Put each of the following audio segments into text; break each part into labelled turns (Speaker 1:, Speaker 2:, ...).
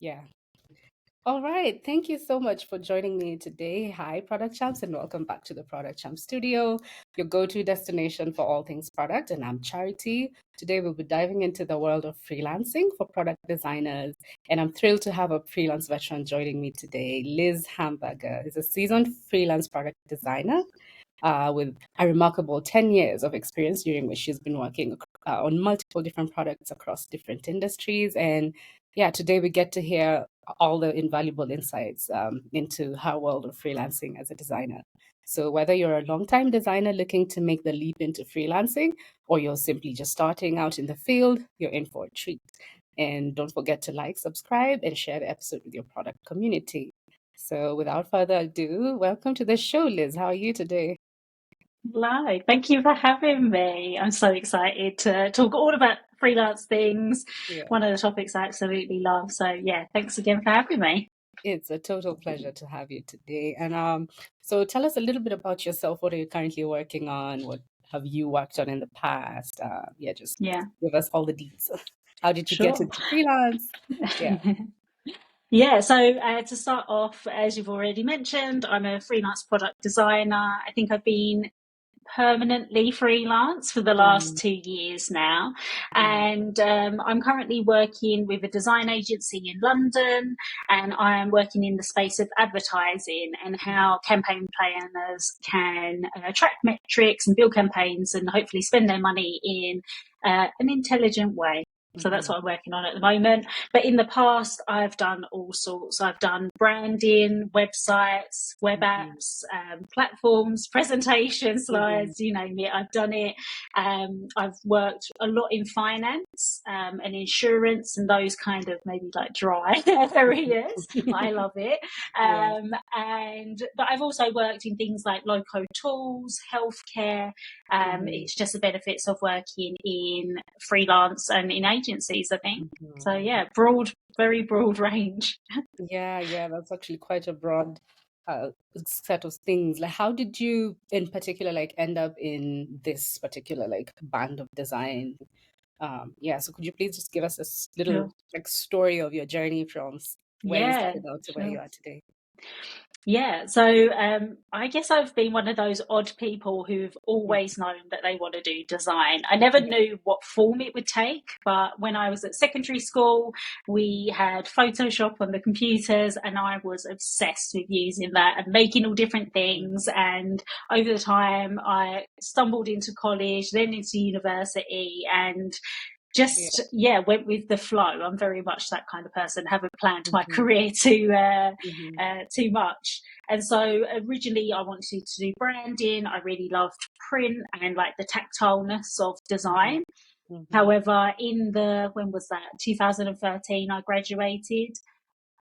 Speaker 1: Yeah. All right. Thank you so much for joining me today. Hi, Product Champs, and welcome back to the Product Champs Studio, your go-to destination for all things product. And I'm Charity. Today, we'll be diving into the world of freelancing for product designers. And I'm thrilled to have a freelance veteran joining me today. Liz Hamburger is a seasoned freelance product designer with a remarkable 10 years of experience, during which she's been working on multiple different products across different industries. And yeah, today we get to hear all the invaluable insights into her world of freelancing as a designer. So, whether you're a long-time designer looking to make the leap into freelancing, or you're simply just starting out in the field, you're in for a treat. And don't forget to like, subscribe, and share the episode with your product community. So, without further ado, welcome to the show, Liz. How are you today?
Speaker 2: Hello, thank you for having me. I'm so excited to talk all about freelance things,
Speaker 1: Yeah.
Speaker 2: one of the topics I absolutely love. So, yeah, thanks again for having me.
Speaker 1: It's a total pleasure to have you today. And so tell us a little bit about yourself. What are you currently working on? What have you worked on in the past? Yeah, just
Speaker 2: Yeah,
Speaker 1: give us all the deets. How did you get
Speaker 2: sure.
Speaker 1: into freelance? Yeah.
Speaker 2: Yeah, so to start off, as you've already mentioned, I'm a freelance product designer. I think I've been permanently freelance for the last
Speaker 1: Mm,
Speaker 2: 2 years now.
Speaker 1: mm,
Speaker 2: And I'm currently working with a design agency in London, and I am working in the space of advertising and how campaign planners can track metrics and build campaigns and hopefully spend their money in an intelligent way. So that's
Speaker 1: mhm,
Speaker 2: what I'm working on at the moment. But in the past, I've done all sorts. I've done branding, websites, web
Speaker 1: mhm,
Speaker 2: apps, platforms, presentation
Speaker 1: mhm.
Speaker 2: slides, you name it. I've done it. I've worked a lot in finance and insurance and those kind of maybe like dry areas. But I love it.
Speaker 1: Yeah.
Speaker 2: But I've also worked in things like low-code tools, healthcare.
Speaker 1: Mhm,
Speaker 2: It's just the benefits of working in freelance and in agencies, I think. So
Speaker 1: mhm.
Speaker 2: yeah, broad, very broad range.
Speaker 1: Yeah, yeah, that's actually quite a broad uh, set of things. Like, how did you, in particular, like end up in this particular like band of design? Yeah, so could you please just give us a little
Speaker 2: Sure.
Speaker 1: like story of your journey from where you
Speaker 2: Yeah,
Speaker 1: started out to where
Speaker 2: sure.
Speaker 1: you are today?
Speaker 2: Yeah, so I guess I've been one of those odd people who've
Speaker 1: Mm,
Speaker 2: always known that they want to do design. I never knew what form it would take, but when I was at secondary school, we had Photoshop on the computers, and I was obsessed with using that and making all different
Speaker 1: mm,
Speaker 2: things. And over the time, I stumbled into college, then into university, and
Speaker 1: yeah.
Speaker 2: just went with the flow. I'm very much that kind of person. Haven't planned my
Speaker 1: Mhm,
Speaker 2: career
Speaker 1: mhm,
Speaker 2: too much. And so originally I wanted to do branding. I really loved print and like the tactileness of
Speaker 1: mhm,
Speaker 2: design.
Speaker 1: mhm,
Speaker 2: However, in the when was that 2013 I graduated,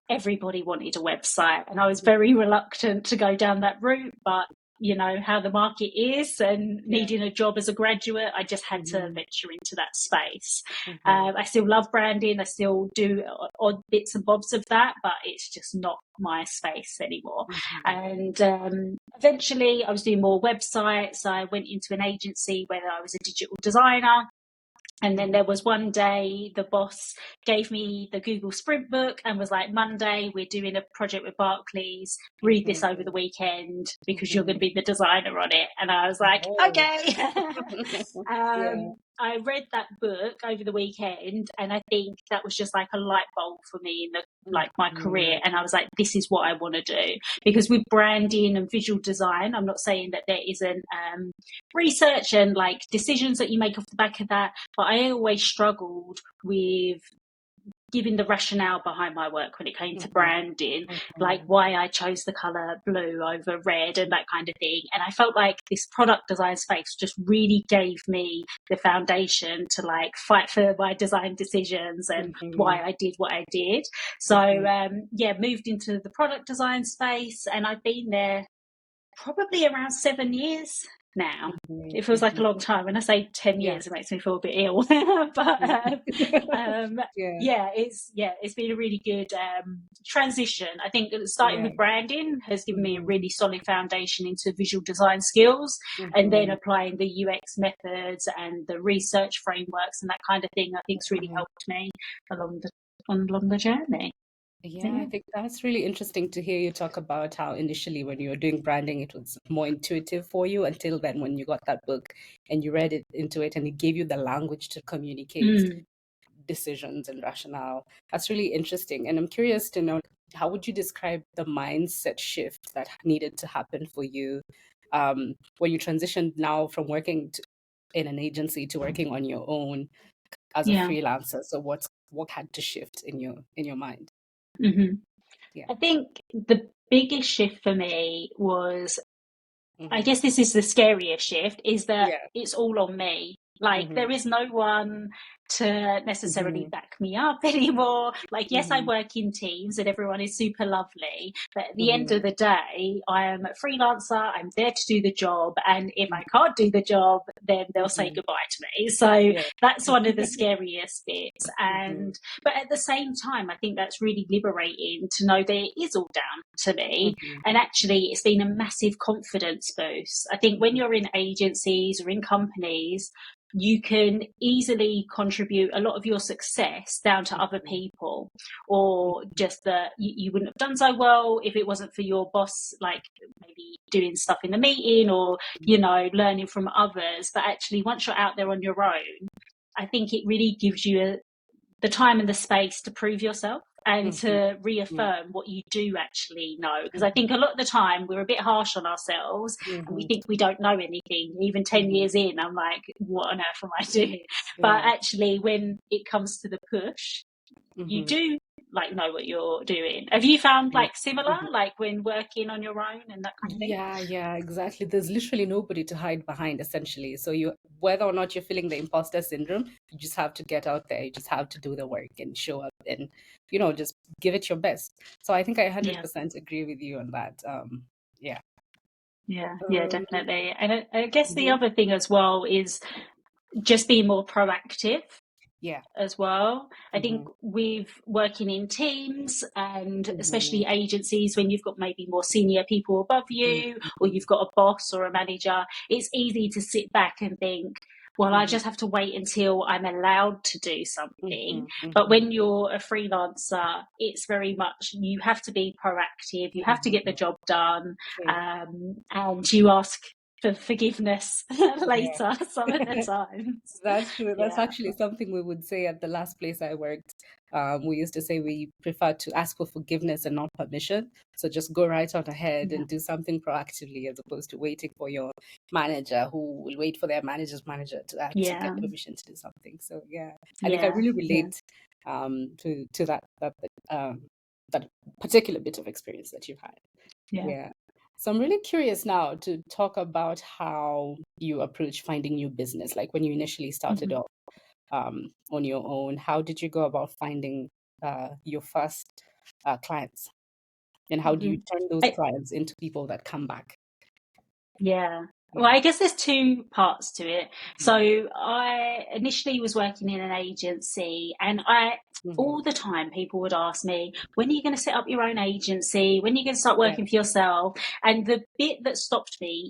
Speaker 2: everybody wanted a website, and I was very reluctant to go down that route. But you know how the market is, and
Speaker 1: yeah.
Speaker 2: needing a job as a graduate, I just had to
Speaker 1: Mhm,
Speaker 2: venture into that space.
Speaker 1: mhm,
Speaker 2: I still love branding. I still do odd bits and bobs of that, but it's just not my space anymore.
Speaker 1: mhm,
Speaker 2: And eventually, I was doing more websites. I went into an agency where I was a digital designer. And then
Speaker 1: mhm,
Speaker 2: there was one day the boss gave me the Google Sprint book and was like, Monday, we're doing a project with Barclays. Read this over the
Speaker 1: mhm,
Speaker 2: weekend because you're going to
Speaker 1: mhm.
Speaker 2: be the designer on it. And I was like,
Speaker 1: Oh.
Speaker 2: okay.
Speaker 1: Yeah.
Speaker 2: I read that book over the weekend, and I think that was just like a light bulb for me in the like my career.
Speaker 1: Mhm,
Speaker 2: And I was like, this is what I want to do. Because with branding and visual design, I'm not saying that there isn't research and like decisions that you make off the back of that, but I always struggled with giving the rationale behind my work when it came to
Speaker 1: mhm,
Speaker 2: branding, like
Speaker 1: mhm,
Speaker 2: why I chose the color blue over red and that kind of thing. And I felt like this product design space just really gave me the foundation to like fight for my design decisions and why
Speaker 1: mhm,
Speaker 2: I did what I did. So,
Speaker 1: mhm,
Speaker 2: moved into the product design space, and I've been there probably around 7 years now.
Speaker 1: mhm,
Speaker 2: It feels like a
Speaker 1: mhm.
Speaker 2: long time. When I say 10
Speaker 1: Yeah.
Speaker 2: years, it makes me feel a bit ill. but um,
Speaker 1: Yeah.
Speaker 2: it's been a really good transition. I think starting
Speaker 1: Yeah.
Speaker 2: with branding has given me a
Speaker 1: Mhm,
Speaker 2: really solid foundation into visual design skills, and then
Speaker 1: mhm,
Speaker 2: applying the UX methods and the research frameworks and that kind of thing. I think has really
Speaker 1: mhm.
Speaker 2: helped me along along the journey. So,
Speaker 1: Yeah, I think that's really interesting to hear you talk about how initially when you were doing branding, it was more intuitive for you until then when you got that book and you read it into it and it gave you the language to communicate
Speaker 2: mm,
Speaker 1: decisions and rationale. That's really interesting. And I'm curious to know, how would you describe the mindset shift that needed to happen for you when you transitioned now from working in an agency to working on your own as a
Speaker 2: yeah.
Speaker 1: freelancer? So what had to shift in your mind?
Speaker 2: hmm
Speaker 1: Yeah.
Speaker 2: I think the biggest shift for me was, I
Speaker 1: Hmm.
Speaker 2: guess this is the scariest shift, is that
Speaker 1: Yeah.
Speaker 2: it's all on me. Like,
Speaker 1: Hmm.
Speaker 2: there is no one to necessarily
Speaker 1: Hmm.
Speaker 2: back me up anymore. Like, yes, I
Speaker 1: Hmm.
Speaker 2: work in teams and everyone is super lovely, but at the end
Speaker 1: Hmm.
Speaker 2: of the day, I am a freelancer. I'm there to do the job. And if I can't do the job, then they'll say
Speaker 1: Hmm.
Speaker 2: goodbye to me. So
Speaker 1: Yeah.
Speaker 2: that's one of the scariest bits.
Speaker 1: Hmm.
Speaker 2: But at the same time, I think that's really liberating to know that it is all down to me.
Speaker 1: Hmm.
Speaker 2: And actually, it's been a massive confidence boost. I think when you're in agencies or in companies, you can easily contribute a lot of your success down to other people, or just that you wouldn't have done so well if it wasn't for your boss, like maybe doing stuff in the meeting or, learning from others. But actually, once you're out there on your own, I think it really gives you the time and the space to prove yourself and
Speaker 1: Hmm.
Speaker 2: to
Speaker 1: Yeah.
Speaker 2: reaffirm what you do actually know. Because I
Speaker 1: Hmm.
Speaker 2: think a lot of the time we're a bit harsh on ourselves and we
Speaker 1: Hmm.
Speaker 2: think we don't know anything. Even 10
Speaker 1: Hmm.
Speaker 2: years in, I'm like, what on earth am I doing? But
Speaker 1: Yeah.
Speaker 2: actually, when it comes to the push, you
Speaker 1: Hmm.
Speaker 2: do like know what you're doing. Have you found
Speaker 1: Yeah.
Speaker 2: like similar, like when working on your own and that kind of thing?
Speaker 1: Yeah, yeah, exactly. There's literally nobody to hide behind, essentially. So you, whether or not you're feeling the imposter syndrome, you just have to get out there. You just have to do the work and show up and, just give it your best. So I think I
Speaker 2: Yeah.
Speaker 1: 100% agree with you on that. Yeah.
Speaker 2: Yeah,
Speaker 1: Um,
Speaker 2: definitely. And I guess the
Speaker 1: mhm,
Speaker 2: other thing as well is just being more proactive
Speaker 1: yeah.
Speaker 2: as well. I think
Speaker 1: Hmm.
Speaker 2: with working in teams and
Speaker 1: Hmm.
Speaker 2: especially agencies, when you've got maybe more senior people above you or
Speaker 1: Hmm.
Speaker 2: you've got a boss or a manager, it's easy to sit back and think, well, I
Speaker 1: Hmm.
Speaker 2: just have to wait until I'm allowed to do something.
Speaker 1: Hmm.
Speaker 2: But
Speaker 1: Hmm.
Speaker 2: when you're a freelancer, it's very much you have to be proactive, you have to get the
Speaker 1: Hmm.
Speaker 2: job done,
Speaker 1: True.
Speaker 2: and you ask for forgiveness
Speaker 1: Yeah.
Speaker 2: later some of the times.
Speaker 1: That's true. That's
Speaker 2: Yeah.
Speaker 1: actually something we would say at the last place I worked. We used to say we prefer to ask for forgiveness and not permission. So just go right on ahead
Speaker 2: Yeah.
Speaker 1: and do something proactively as opposed to waiting for your manager who will wait for their manager's manager to actually get
Speaker 2: Yeah.
Speaker 1: permission to do something. So yeah, I think I
Speaker 2: Yeah.
Speaker 1: really
Speaker 2: Yeah.
Speaker 1: relate to that particular bit of experience that you've had.
Speaker 2: Yeah.
Speaker 1: Yeah. So I'm really curious now to talk about how you approach finding new business. Like when you initially started
Speaker 2: Mhm.
Speaker 1: off on your own, how did you go about finding your first clients? And how do you
Speaker 2: Mhm.
Speaker 1: turn those
Speaker 2: I,
Speaker 1: clients into people that come back?
Speaker 2: yeah. Well,
Speaker 1: Yeah.
Speaker 2: I guess there's two parts to it. So
Speaker 1: Mm-hmm.
Speaker 2: I initially was working in an agency, and I
Speaker 1: Mm-hmm.
Speaker 2: all the time people would ask me, when are you going to set up your own agency? When are you going to start
Speaker 1: Yeah.
Speaker 2: working for yourself? And the bit that stopped me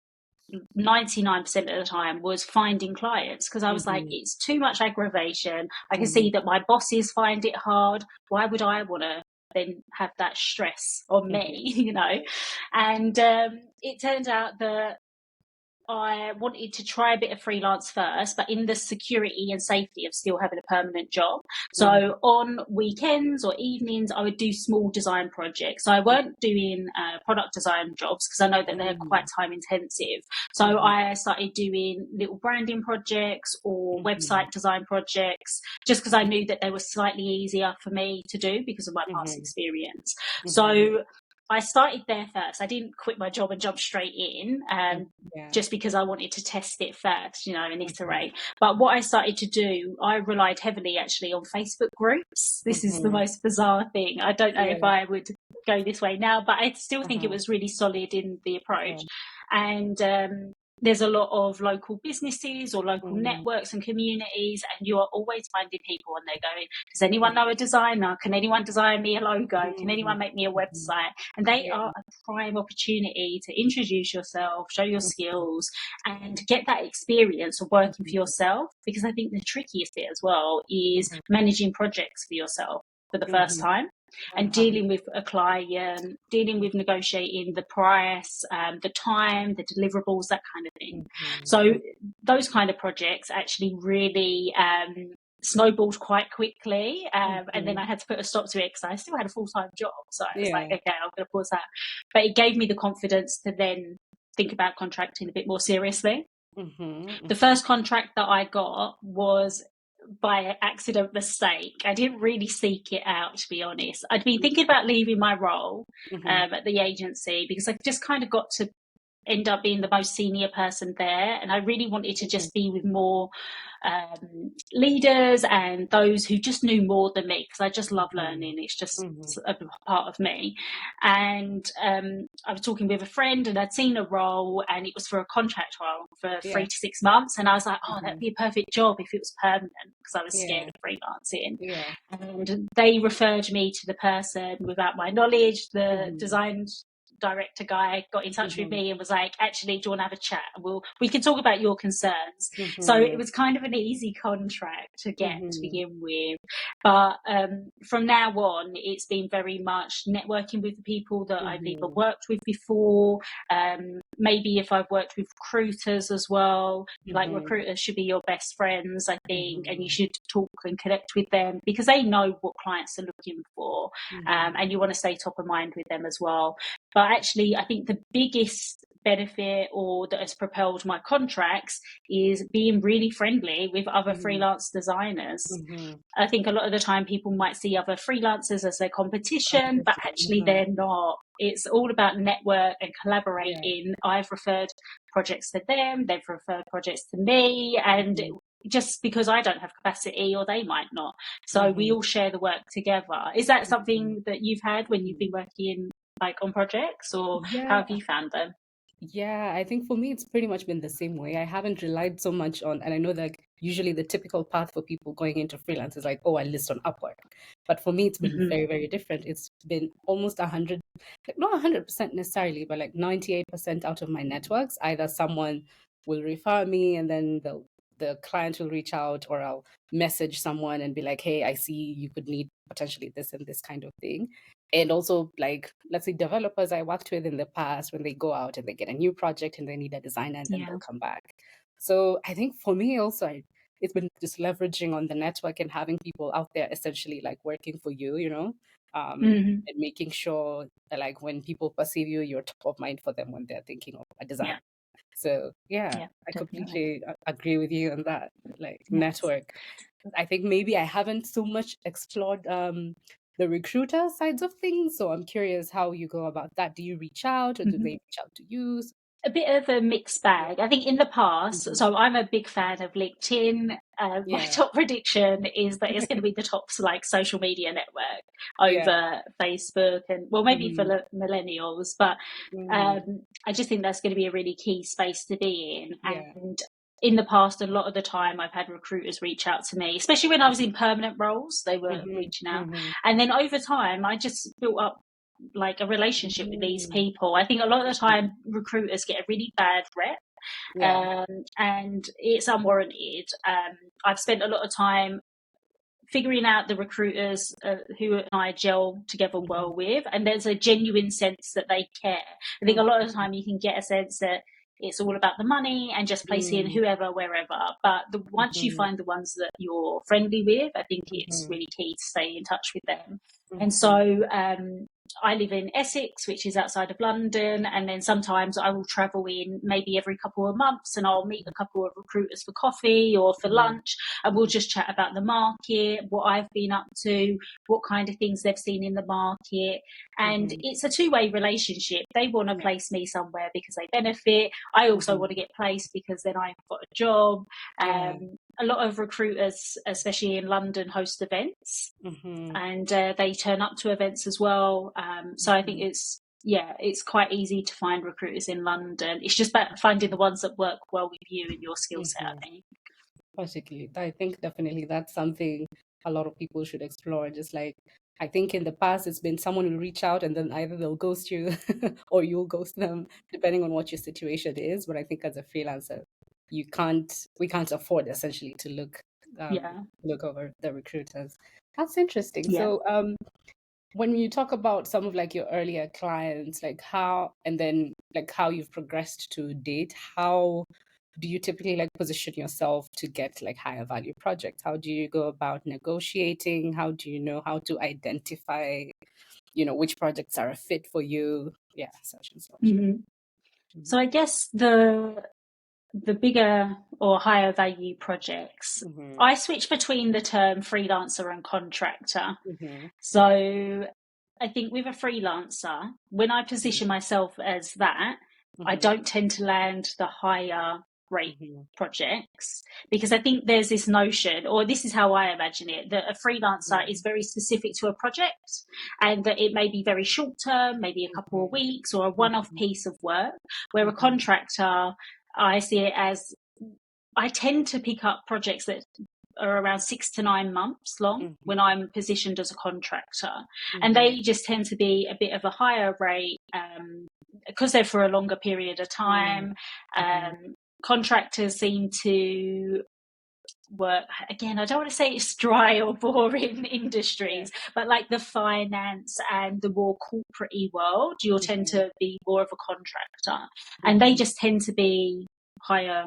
Speaker 2: 99% of the time was finding clients, because I was like,
Speaker 1: Mm-hmm.
Speaker 2: it's too much aggravation. I can
Speaker 1: Mm-hmm.
Speaker 2: see that my bosses find it hard. Why would I want to then have that stress on me,
Speaker 1: Mm-hmm.
Speaker 2: And it turned out that I wanted to try a bit of freelance first, but in the security and safety of still having a permanent job.
Speaker 1: Mm-hmm.
Speaker 2: So on weekends or evenings, I would do small design projects. So I weren't doing product design jobs because I know that they're quite
Speaker 1: Mm-hmm.
Speaker 2: time intensive. So I started doing little branding projects or
Speaker 1: Mm-hmm.
Speaker 2: website design projects just because I knew that they were slightly easier for me to do because of my past
Speaker 1: Mm-hmm.
Speaker 2: experience.
Speaker 1: Mm-hmm.
Speaker 2: So I started there first. I didn't quit my job and jump straight in.
Speaker 1: Yeah.
Speaker 2: Just because I wanted to test it first, and
Speaker 1: Mm-hmm.
Speaker 2: iterate. But what I started to do, I relied heavily actually on Facebook groups. This is the
Speaker 1: Mm-hmm.
Speaker 2: most bizarre thing. I don't know if
Speaker 1: Yeah.
Speaker 2: I would go this way now, but I still think it
Speaker 1: Uh-huh.
Speaker 2: was really solid in the
Speaker 1: Yeah.
Speaker 2: approach. And there's a lot of local businesses or local
Speaker 1: Mm-hmm.
Speaker 2: networks and communities, and you are always finding people and they're going, does anyone know a designer? Can anyone design me a logo? Can
Speaker 1: Mm-hmm.
Speaker 2: anyone make me a
Speaker 1: Mm-hmm.
Speaker 2: website? And they
Speaker 1: Yeah.
Speaker 2: are a prime opportunity to introduce yourself, show your skills, and get that experience of working for
Speaker 1: Mm-hmm.
Speaker 2: yourself. Because I think the trickiest bit as well is
Speaker 1: Mm-hmm.
Speaker 2: managing projects for yourself. for the first time, and dealing with a client, dealing with negotiating the price, the time, the deliverables, that kind of thing. So those kind of projects actually really snowballed quite quickly, and then I had to put a stop to it because I still had a full-time job. So I was like, okay, I'm going to pause that. But it gave me the confidence to then think about contracting a bit more seriously. The first contract that I got was by accident mistake. I didn't really seek it out, to be honest. I'd been thinking about leaving my role at the agency because I just kind of got to end up being the most senior person there, and I really wanted to just be with more leaders and those who just knew more than me, because I just love learning. It's just a part of me. And I was talking with a friend, and I'd seen a role, and it was for a contract role for 3 to 6 months, and I was like, oh, that'd be a perfect job if it was permanent, because I was scared of freelancing. And they referred me to the person without my knowledge. The design director guy got in touch with me and was like, actually, do you want to have a chat? We can talk about your concerns. So it was kind of an easy contract to get to begin with. But from now on, it's been very much networking with the people that I've either worked with before. Maybe if I've worked with recruiters as well, like recruiters should be your best friends, I think, and you should talk and connect with them because they know what clients are looking for, and you want to stay top of mind with them as well. But actually, I think the biggest benefit or that has propelled my contracts is being really friendly with other freelance designers. I think a lot of the time people might see other freelancers as their competition, but actually they're not. It's all about network and collaborating. I've referred projects to them, they've referred projects to me, and just because I don't have capacity or they might not. So we all share the work together. Is that something that you've had when you've been working like on projects, or how have you found them?
Speaker 1: Yeah, I think for me, it's pretty much been the same way. I haven't relied so much on, and I know that usually the typical path for people going into freelance is like, oh, I list on Upwork. But for me, it's been very, very different. It's been almost 100, like not 100% necessarily, but like 98% out of my networks. Either someone will refer me and then the client will reach out, or I'll message someone and be like, hey, I see you could need potentially this and this kind of thing. And also, like, let's say developers I worked with in the past, when they go out and they get a new project and they need a designer and then they'll come back. So I think for me also, it's been just leveraging on the network and having people out there essentially like working for you, and making sure that like when people perceive you, you're top of mind for them when they're thinking of a design. So I completely agree with you on that, like network. I think maybe I haven't so much explored the recruiter sides of things. So I'm curious how you go about that. Do you reach out, or do they reach out to you?
Speaker 2: A bit of a mixed bag. I think in the past, so I'm a big fan of LinkedIn. My top prediction is that it's going to be the top like social media network over Facebook, and well, maybe for millennials, but I just think that's going to be a really key space to be in. And in the past, a lot of the time I've had recruiters reach out to me, especially when I was in permanent roles, they were reaching out. And then over time, I just built up like a relationship with these people. I think a lot of the time recruiters get a really bad rep, and it's unwarranted. I've spent a lot of time figuring out the recruiters who I gel together well with, and there's a genuine sense that they care. I think a lot of the time you can get a sense that it's all about the money and just placing whoever, wherever. But once you find the ones that you're friendly with, I think it's really key to stay in touch with them. And so I live in Essex, which is outside of London, and then sometimes I will travel in maybe every couple of months, and I'll meet a couple of recruiters for coffee or for lunch, and we'll just chat about the market, what I've been up to, what kind of things they've seen in the market. And it's a two-way relationship. They want to place me somewhere because they benefit. I also want to get placed because then I've got a job. A lot of recruiters, especially in London, host events, and they turn up to events as well. So I think it's quite easy to find recruiters in London. It's just about finding the ones that work well with you and your skill set, I think.
Speaker 1: Particularly, I think definitely that's something a lot of people should explore. Just like, I think in the past, it's been someone will reach out and then either they'll ghost you or you'll ghost them, depending on what your situation is. But I think as a freelancer, we can't afford essentially to look over the recruiters. That's interesting.
Speaker 2: Yeah.
Speaker 1: So, when you talk about some of like your earlier clients, like how, and then like how you've progressed to date, how do you typically like position yourself to get like higher value projects? How do you go about negotiating? How do you know how to identify, which projects are a fit for you? Yeah, such and such.
Speaker 2: hmm So I guess the bigger or higher value projects,
Speaker 1: Mm-hmm.
Speaker 2: I switch between the term freelancer and contractor.
Speaker 1: Mm-hmm.
Speaker 2: So I think with a freelancer, when I position myself as that, I
Speaker 1: Mm-hmm.
Speaker 2: don't tend to land the higher rate
Speaker 1: Mm-hmm.
Speaker 2: projects because I think there's this notion, or this is how I imagine it, that a freelancer
Speaker 1: Mm-hmm.
Speaker 2: is very specific to a project and that it may be very short term, maybe a couple of weeks or a one off
Speaker 1: Mm-hmm.
Speaker 2: piece of work, where a
Speaker 1: Mm-hmm.
Speaker 2: contractor, I see it as I tend to pick up projects that are around 6 to 9 months long when
Speaker 1: Mm-hmm.
Speaker 2: I'm positioned as a contractor. And
Speaker 1: Mm-hmm.
Speaker 2: they just tend to be a bit of a higher rate because they're for a longer period of time.
Speaker 1: Mm-hmm.
Speaker 2: Contractors seem to work, again, I don't want to say it's dry or boring
Speaker 1: Yeah.
Speaker 2: industries, but like the finance and the more corporate world, you'll tend
Speaker 1: Mm-hmm.
Speaker 2: to be more of a contractor. And they
Speaker 1: Mm-hmm.
Speaker 2: just tend to be higher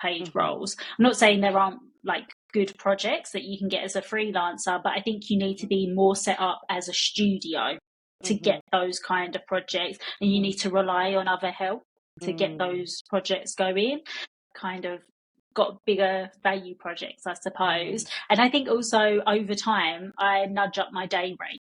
Speaker 2: paid
Speaker 1: Mm-hmm.
Speaker 2: roles. I'm not saying there aren't like good projects that you can get as a freelancer, but I think you need to be more set up as a studio to
Speaker 1: Mm-hmm.
Speaker 2: get those kind of projects, and you need to rely on other help to get
Speaker 1: Mm-hmm.
Speaker 2: those projects going. Kind of got bigger value projects, I suppose. And I think also over time, I nudge up my day rate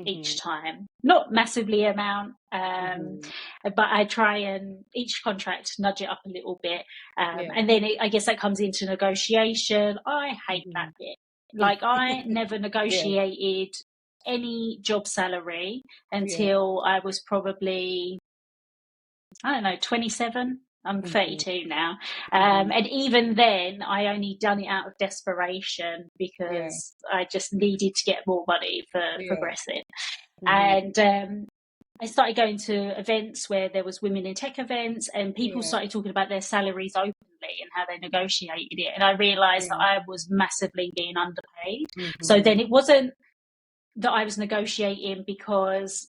Speaker 2: each
Speaker 1: Mm-hmm.
Speaker 2: time, not massively amount,
Speaker 1: Mm-hmm.
Speaker 2: but I try and each contract nudge it up a little bit.
Speaker 1: Yeah.
Speaker 2: And then I guess that comes into negotiation. I hate that
Speaker 1: Mm-hmm.
Speaker 2: bit. Like I never
Speaker 1: Yeah.
Speaker 2: negotiated any job salary
Speaker 1: Yeah.
Speaker 2: until I was probably, I don't know, 27. I'm
Speaker 1: Mm-hmm.
Speaker 2: 32 now.
Speaker 1: Mm-hmm.
Speaker 2: And even then, I only done it out of desperation
Speaker 1: Yeah.
Speaker 2: because I just needed to get more money for
Speaker 1: Yeah.
Speaker 2: progressing.
Speaker 1: Mm-hmm.
Speaker 2: And I started going to events where there was women in tech events, and people
Speaker 1: Yeah.
Speaker 2: started talking about their salaries openly and how they negotiated it. And I realized that
Speaker 1: Yeah.
Speaker 2: I was massively being underpaid. So
Speaker 1: Mm-hmm.
Speaker 2: then it wasn't that I was negotiating because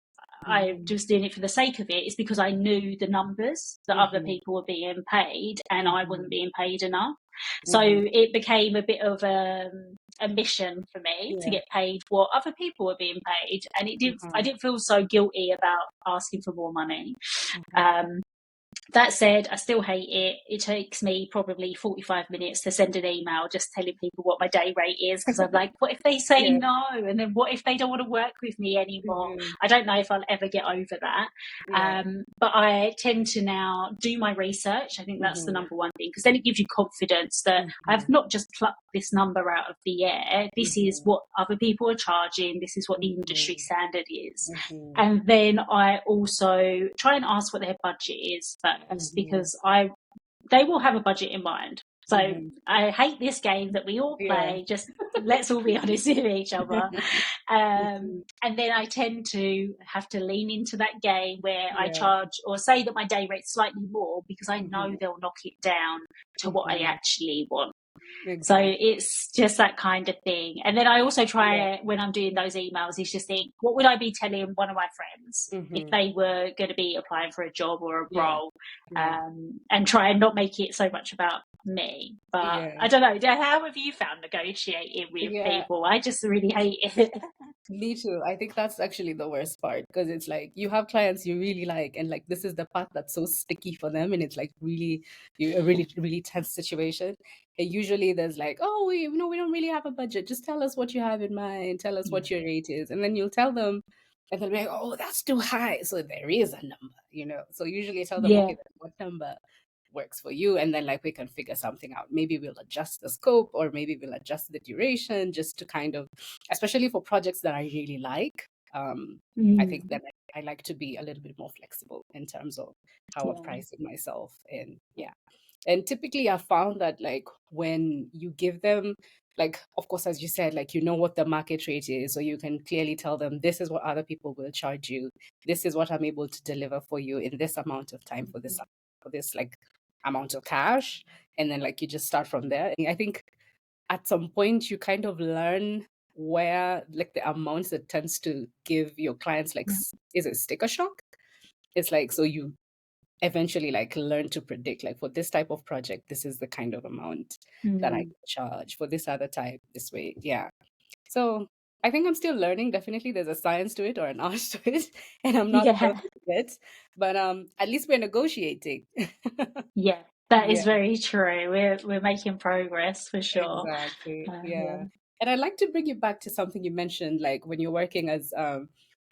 Speaker 2: I
Speaker 1: Mm-hmm.
Speaker 2: was doing it for the sake of it. It's because I knew the numbers that other
Speaker 1: Mm-hmm.
Speaker 2: people were being paid and I wasn't
Speaker 1: Mm-hmm.
Speaker 2: being paid enough. So
Speaker 1: Mm-hmm.
Speaker 2: it became a bit of a mission for me to
Speaker 1: Yeah.
Speaker 2: get paid what other people were being paid. And I
Speaker 1: Mm-hmm.
Speaker 2: didn't feel so guilty about asking for more money.
Speaker 1: Mm-hmm.
Speaker 2: Um, that said, I still hate it. It takes me probably 45 minutes to send an email just telling people what my day rate is because I'm like, what if they say
Speaker 1: Yeah.
Speaker 2: no? And then what if they don't want to work with me anymore?
Speaker 1: Mm-hmm.
Speaker 2: I don't know if I'll ever get over that.
Speaker 1: Yeah.
Speaker 2: But I tend to now do my research. I think that's the
Speaker 1: Mm-hmm.
Speaker 2: number one thing because then it gives you confidence that
Speaker 1: Mm-hmm.
Speaker 2: I've not just plucked this number out of the air. This is
Speaker 1: Mm-hmm.
Speaker 2: what other people are charging. This is what the industry
Speaker 1: Mm-hmm.
Speaker 2: standard is.
Speaker 1: Mm-hmm.
Speaker 2: And then I also try and ask what their budget is first
Speaker 1: Mm-hmm.
Speaker 2: because they will have a budget in mind. So
Speaker 1: Mm-hmm.
Speaker 2: I hate this game that we all
Speaker 1: Yeah.
Speaker 2: play. Just let's all be honest with each other.
Speaker 1: Mm-hmm.
Speaker 2: And then I tend to have to lean into that game where I
Speaker 1: Yeah.
Speaker 2: charge or say that my day rate's slightly more because I know
Speaker 1: Mm-hmm.
Speaker 2: they'll knock it down to what I
Speaker 1: Mm-hmm.
Speaker 2: actually want. So
Speaker 1: Exactly.
Speaker 2: it's just that kind of thing. And then I also
Speaker 1: Yeah.
Speaker 2: try when I'm doing those emails is just think, what would I be telling one of my friends if
Speaker 1: Mm-hmm.
Speaker 2: they were going to be applying for a job or a
Speaker 1: Yeah.
Speaker 2: role?
Speaker 1: Yeah.
Speaker 2: And try and not make it so much about me. But
Speaker 1: Yeah.
Speaker 2: I don't know. How have you found negotiating with
Speaker 1: Yeah.
Speaker 2: people? I just really hate it.
Speaker 1: Me too. I think that's actually the worst part because it's like you have clients you really like, and like this is the part that's so sticky for them, and it's like really a really tense situation. And usually there's like, oh, we don't really have a budget. Just tell us what you have in mind. Tell us
Speaker 2: Yeah.
Speaker 1: what your rate is, and then you'll tell them, and they'll be like, oh, that's too high. So there is a number. So usually I tell them,
Speaker 2: Yeah.
Speaker 1: okay, then what number works for you, and then like we can figure something out. Maybe we'll adjust the scope, or maybe we'll adjust the duration, just to kind of, especially for projects that I really like. I think
Speaker 2: Mm.
Speaker 1: that I like to be a little bit more flexible in terms of how I'm
Speaker 2: Yeah.
Speaker 1: pricing myself. And yeah, and typically I found that like when you give them, like, of course, as you said, like, what the market rate is, so you can clearly tell them this is what other people will charge you, this is what I'm able to deliver for you in this amount of time for this like amount of cash. And then like you just start from there. And I think at some point you kind of learn where like the amounts that tends to give your clients like
Speaker 2: Yeah.
Speaker 1: is it sticker shock? It's like so you eventually like learn to predict like for this type of project this is the kind of amount that I
Speaker 2: Mm.
Speaker 1: can charge for this other type this way. Yeah. So I think I'm still learning. Definitely there's a science to it or an art to it. And I'm not
Speaker 2: Yeah.
Speaker 1: perfect yet. But at least we're negotiating.
Speaker 2: Yeah. That is
Speaker 1: Yeah.
Speaker 2: very true. We're making progress for sure.
Speaker 1: Exactly.
Speaker 2: Yeah.
Speaker 1: Yeah. And I'd like to bring you back to something you mentioned, like when you're working as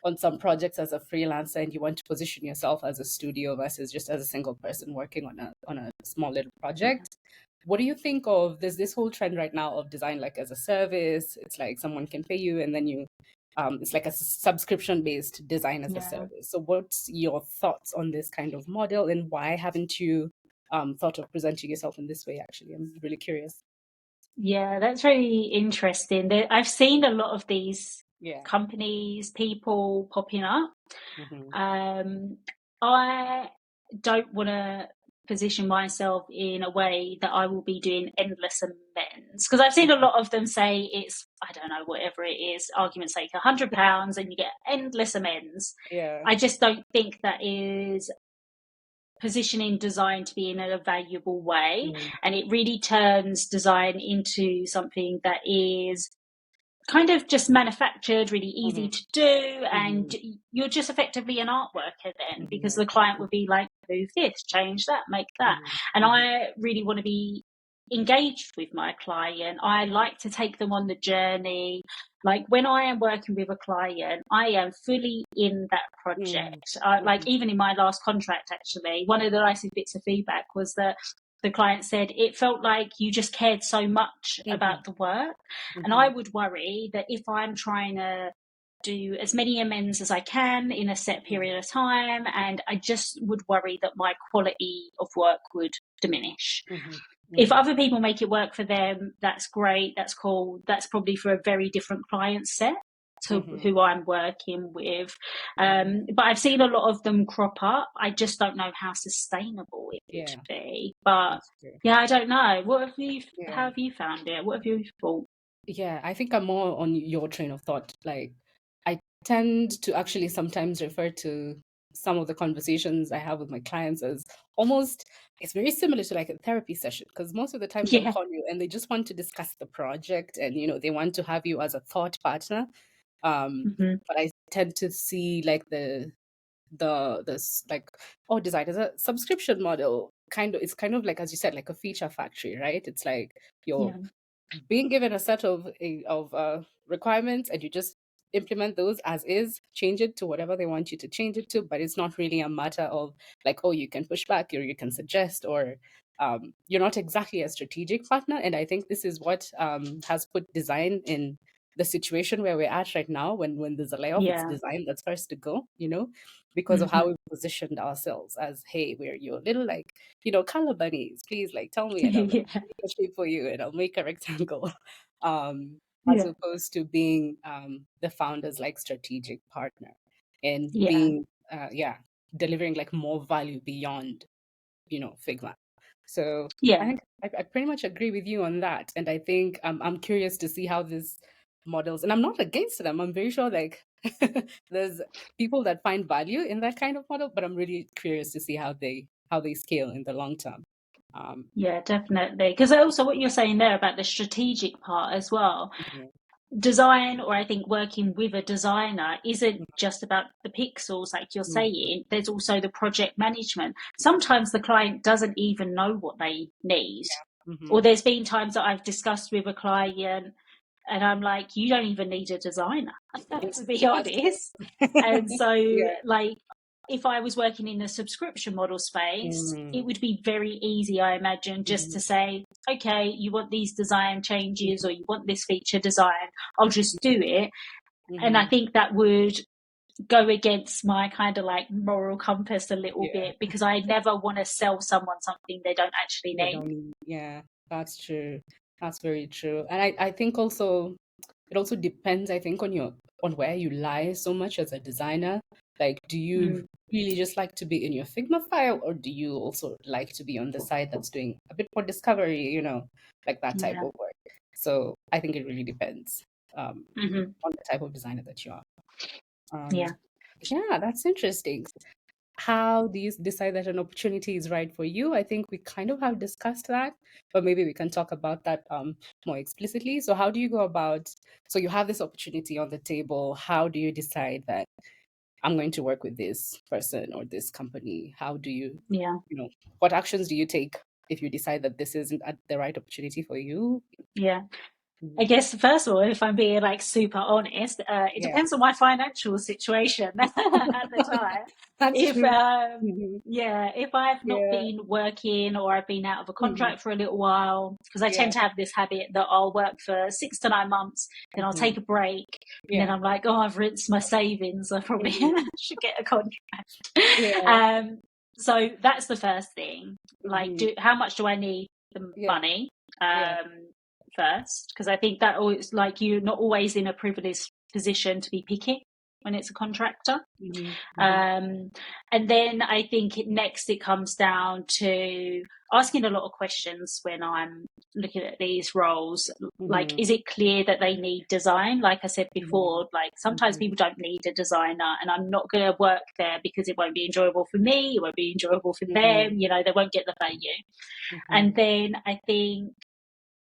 Speaker 1: on some projects as a freelancer and you want to position yourself as a studio versus just as a single person working on a small little
Speaker 2: Yeah.
Speaker 1: project. What do you think of there's this whole trend right now of design like as a service? It's like someone can pay you and then you it's like a subscription based design as a
Speaker 2: Yeah.
Speaker 1: service. So what's your thoughts on this kind of model and why haven't you thought of presenting yourself in this way? Actually, I'm really curious.
Speaker 2: Yeah, that's really interesting. I've seen a lot of these
Speaker 1: Yeah.
Speaker 2: companies, people popping up.
Speaker 1: Hmm.
Speaker 2: Um, I don't want to position myself in a way that I will be doing endless amends because I've seen a lot of them say it's, I don't know, whatever it is, argument's sake, £100 and you get endless amends.
Speaker 1: Yeah.
Speaker 2: I just don't think that is positioning design to be in a valuable way,
Speaker 1: Mm.
Speaker 2: and it really turns design into something that is kind of just manufactured, really easy
Speaker 1: Hmm.
Speaker 2: to do, and
Speaker 1: Hmm.
Speaker 2: you're just effectively an art worker then, because
Speaker 1: Hmm.
Speaker 2: the client would be like, move this, change that, make that.
Speaker 1: Hmm.
Speaker 2: And
Speaker 1: Hmm.
Speaker 2: I really want to be engaged with my client. I like to take them on the journey. Like when I am working with a client, I am fully in that
Speaker 1: Hmm.
Speaker 2: project. Like
Speaker 1: Hmm.
Speaker 2: even in my last contract, actually, one of the nicest bits of feedback was that the client said it felt like you just cared so much
Speaker 1: Hmm.
Speaker 2: about the work. And I
Speaker 1: Hmm.
Speaker 2: would worry that if I'm trying to do as many amends as I can in a set period of time, and I just would worry that my quality of work would diminish.
Speaker 1: Hmm.
Speaker 2: If
Speaker 1: Hmm.
Speaker 2: other people make it work for them, that's great, that's cool. That's probably for a very different client set to
Speaker 1: Hmm.
Speaker 2: who I'm working with.
Speaker 1: Hmm.
Speaker 2: But I've seen a lot of them crop up. I just don't know how sustainable it would
Speaker 1: Yeah,
Speaker 2: be. But
Speaker 1: that's true.
Speaker 2: yeah, I don't know. What have you?
Speaker 1: Yeah.
Speaker 2: How have you found it? What have you thought?
Speaker 1: Yeah, I think I'm more on your train of thought. Like, I tend to actually sometimes refer to some of the conversations I have with my clients as almost, it's very similar to like a therapy session because most of the time they'll
Speaker 2: Yeah.
Speaker 1: call you and they just want to discuss the project and, they want to have you as a thought partner.
Speaker 2: Hmm.
Speaker 1: But I tend to see like this like, oh, design as a subscription model. It's kind of like, as you said, like a feature factory, right? It's like you're
Speaker 2: Yeah.
Speaker 1: being given a set of requirements and you just implement those as is, change it to whatever they want you to change it to, but it's not really a matter of like, oh, you can push back or you can suggest or you're not exactly a strategic partner. And I think this is what has put design in the situation where we're at right now. When there's a layoff, it's
Speaker 2: Yeah.
Speaker 1: design that's first to go, because of how
Speaker 2: Hmm.
Speaker 1: we positioned ourselves as, hey, we're your little like, color bunnies, please like tell me and I'll
Speaker 2: Yeah.
Speaker 1: a shape for you and I'll make a rectangle. Um, as
Speaker 2: Yeah.
Speaker 1: opposed to being the founder's like strategic partner and
Speaker 2: Yeah.
Speaker 1: being delivering like more value beyond, Figma. So I
Speaker 2: Yeah.
Speaker 1: think I pretty much agree with you on that. And I think I'm curious to see how this models, and I'm not against them. I'm very sure like there's people that find value in that kind of model, but I'm really curious to see how they scale in the long term. Um,
Speaker 2: Yeah, definitely. Because also what you're saying there about the strategic part as well,
Speaker 1: mhm,
Speaker 2: design, or I think working with a designer, isn't just about the pixels, like you're
Speaker 1: mhm,
Speaker 2: saying. There's also the project management. Sometimes the client doesn't even know what they need. Or
Speaker 1: mhm.
Speaker 2: there's been times that I've discussed with a client and I'm like, you don't even need a designer,
Speaker 1: Yeah,
Speaker 2: to be
Speaker 1: that's
Speaker 2: honest. And so,
Speaker 1: yeah.
Speaker 2: like, if I was working in the subscription model space, it
Speaker 1: Mm,
Speaker 2: would be very easy, I imagine, just
Speaker 1: mhm,
Speaker 2: to say, okay, you want these design changes or you want this feature design, I'll just do it. And I
Speaker 1: mhm.
Speaker 2: think that would go against my kind of like moral compass a little
Speaker 1: Yeah,
Speaker 2: bit, because I never want to sell someone something they don't actually
Speaker 1: they
Speaker 2: need.
Speaker 1: don't need. Yeah, that's true. That's very true. And I think also it also depends, I think, on where you lie so much as a designer. Like, do you
Speaker 2: Mm,
Speaker 1: really just like to be in your Figma file, or do you also like to be on the side that's doing a bit more discovery, like that type
Speaker 2: yeah.
Speaker 1: of work? So I think it really depends.
Speaker 2: Mhm.
Speaker 1: on the type of designer that you are.
Speaker 2: Yeah.
Speaker 1: Um, yeah, that's interesting. How do you decide that an opportunity is right for you? I think we kind of have discussed that, but maybe we can talk about that more explicitly. So, how do you go about? So, you have this opportunity on the table. How do you decide that I'm going to work with this person or this company? How do you,
Speaker 2: Yeah.
Speaker 1: what actions do you take if you decide that this isn't the right opportunity for you?
Speaker 2: Yeah. I
Speaker 1: Mhm.
Speaker 2: guess first of all, if I'm being like super honest, it
Speaker 1: Yeah,
Speaker 2: depends on my financial situation at the time.
Speaker 1: that's
Speaker 2: If
Speaker 1: true. Mhm.
Speaker 2: yeah, if I've not
Speaker 1: Yeah.
Speaker 2: been working or I've been out of a
Speaker 1: Mhm.
Speaker 2: contract for a little while, because I
Speaker 1: Yeah.
Speaker 2: tend to have this habit that I'll work for 6 to 9 months, then I'll
Speaker 1: Mhm.
Speaker 2: take a break, and then
Speaker 1: Yeah.
Speaker 2: I'm like, oh, I've rinsed my savings. I probably
Speaker 1: Mhm.
Speaker 2: should get a contract.
Speaker 1: Yeah.
Speaker 2: Um, so that's the first thing. Like,
Speaker 1: Mhm.
Speaker 2: how much do I need the
Speaker 1: Yeah.
Speaker 2: money?
Speaker 1: Yeah.
Speaker 2: First, because I think that always, like, you're not always in a privileged position to be picky when it's a contractor.
Speaker 1: Mhm. Mhm.
Speaker 2: Um, and then I think next it comes down to asking a lot of questions when I'm looking at these roles. Like,
Speaker 1: Mhm.
Speaker 2: is it clear that they need design? Like I said
Speaker 1: Mhm.
Speaker 2: before, like sometimes
Speaker 1: Mhm.
Speaker 2: people don't need a designer, and I'm not going to work there because it won't be enjoyable for me, it won't be enjoyable for
Speaker 1: Mhm.
Speaker 2: them, they won't get the value. And
Speaker 1: Mhm.
Speaker 2: then I think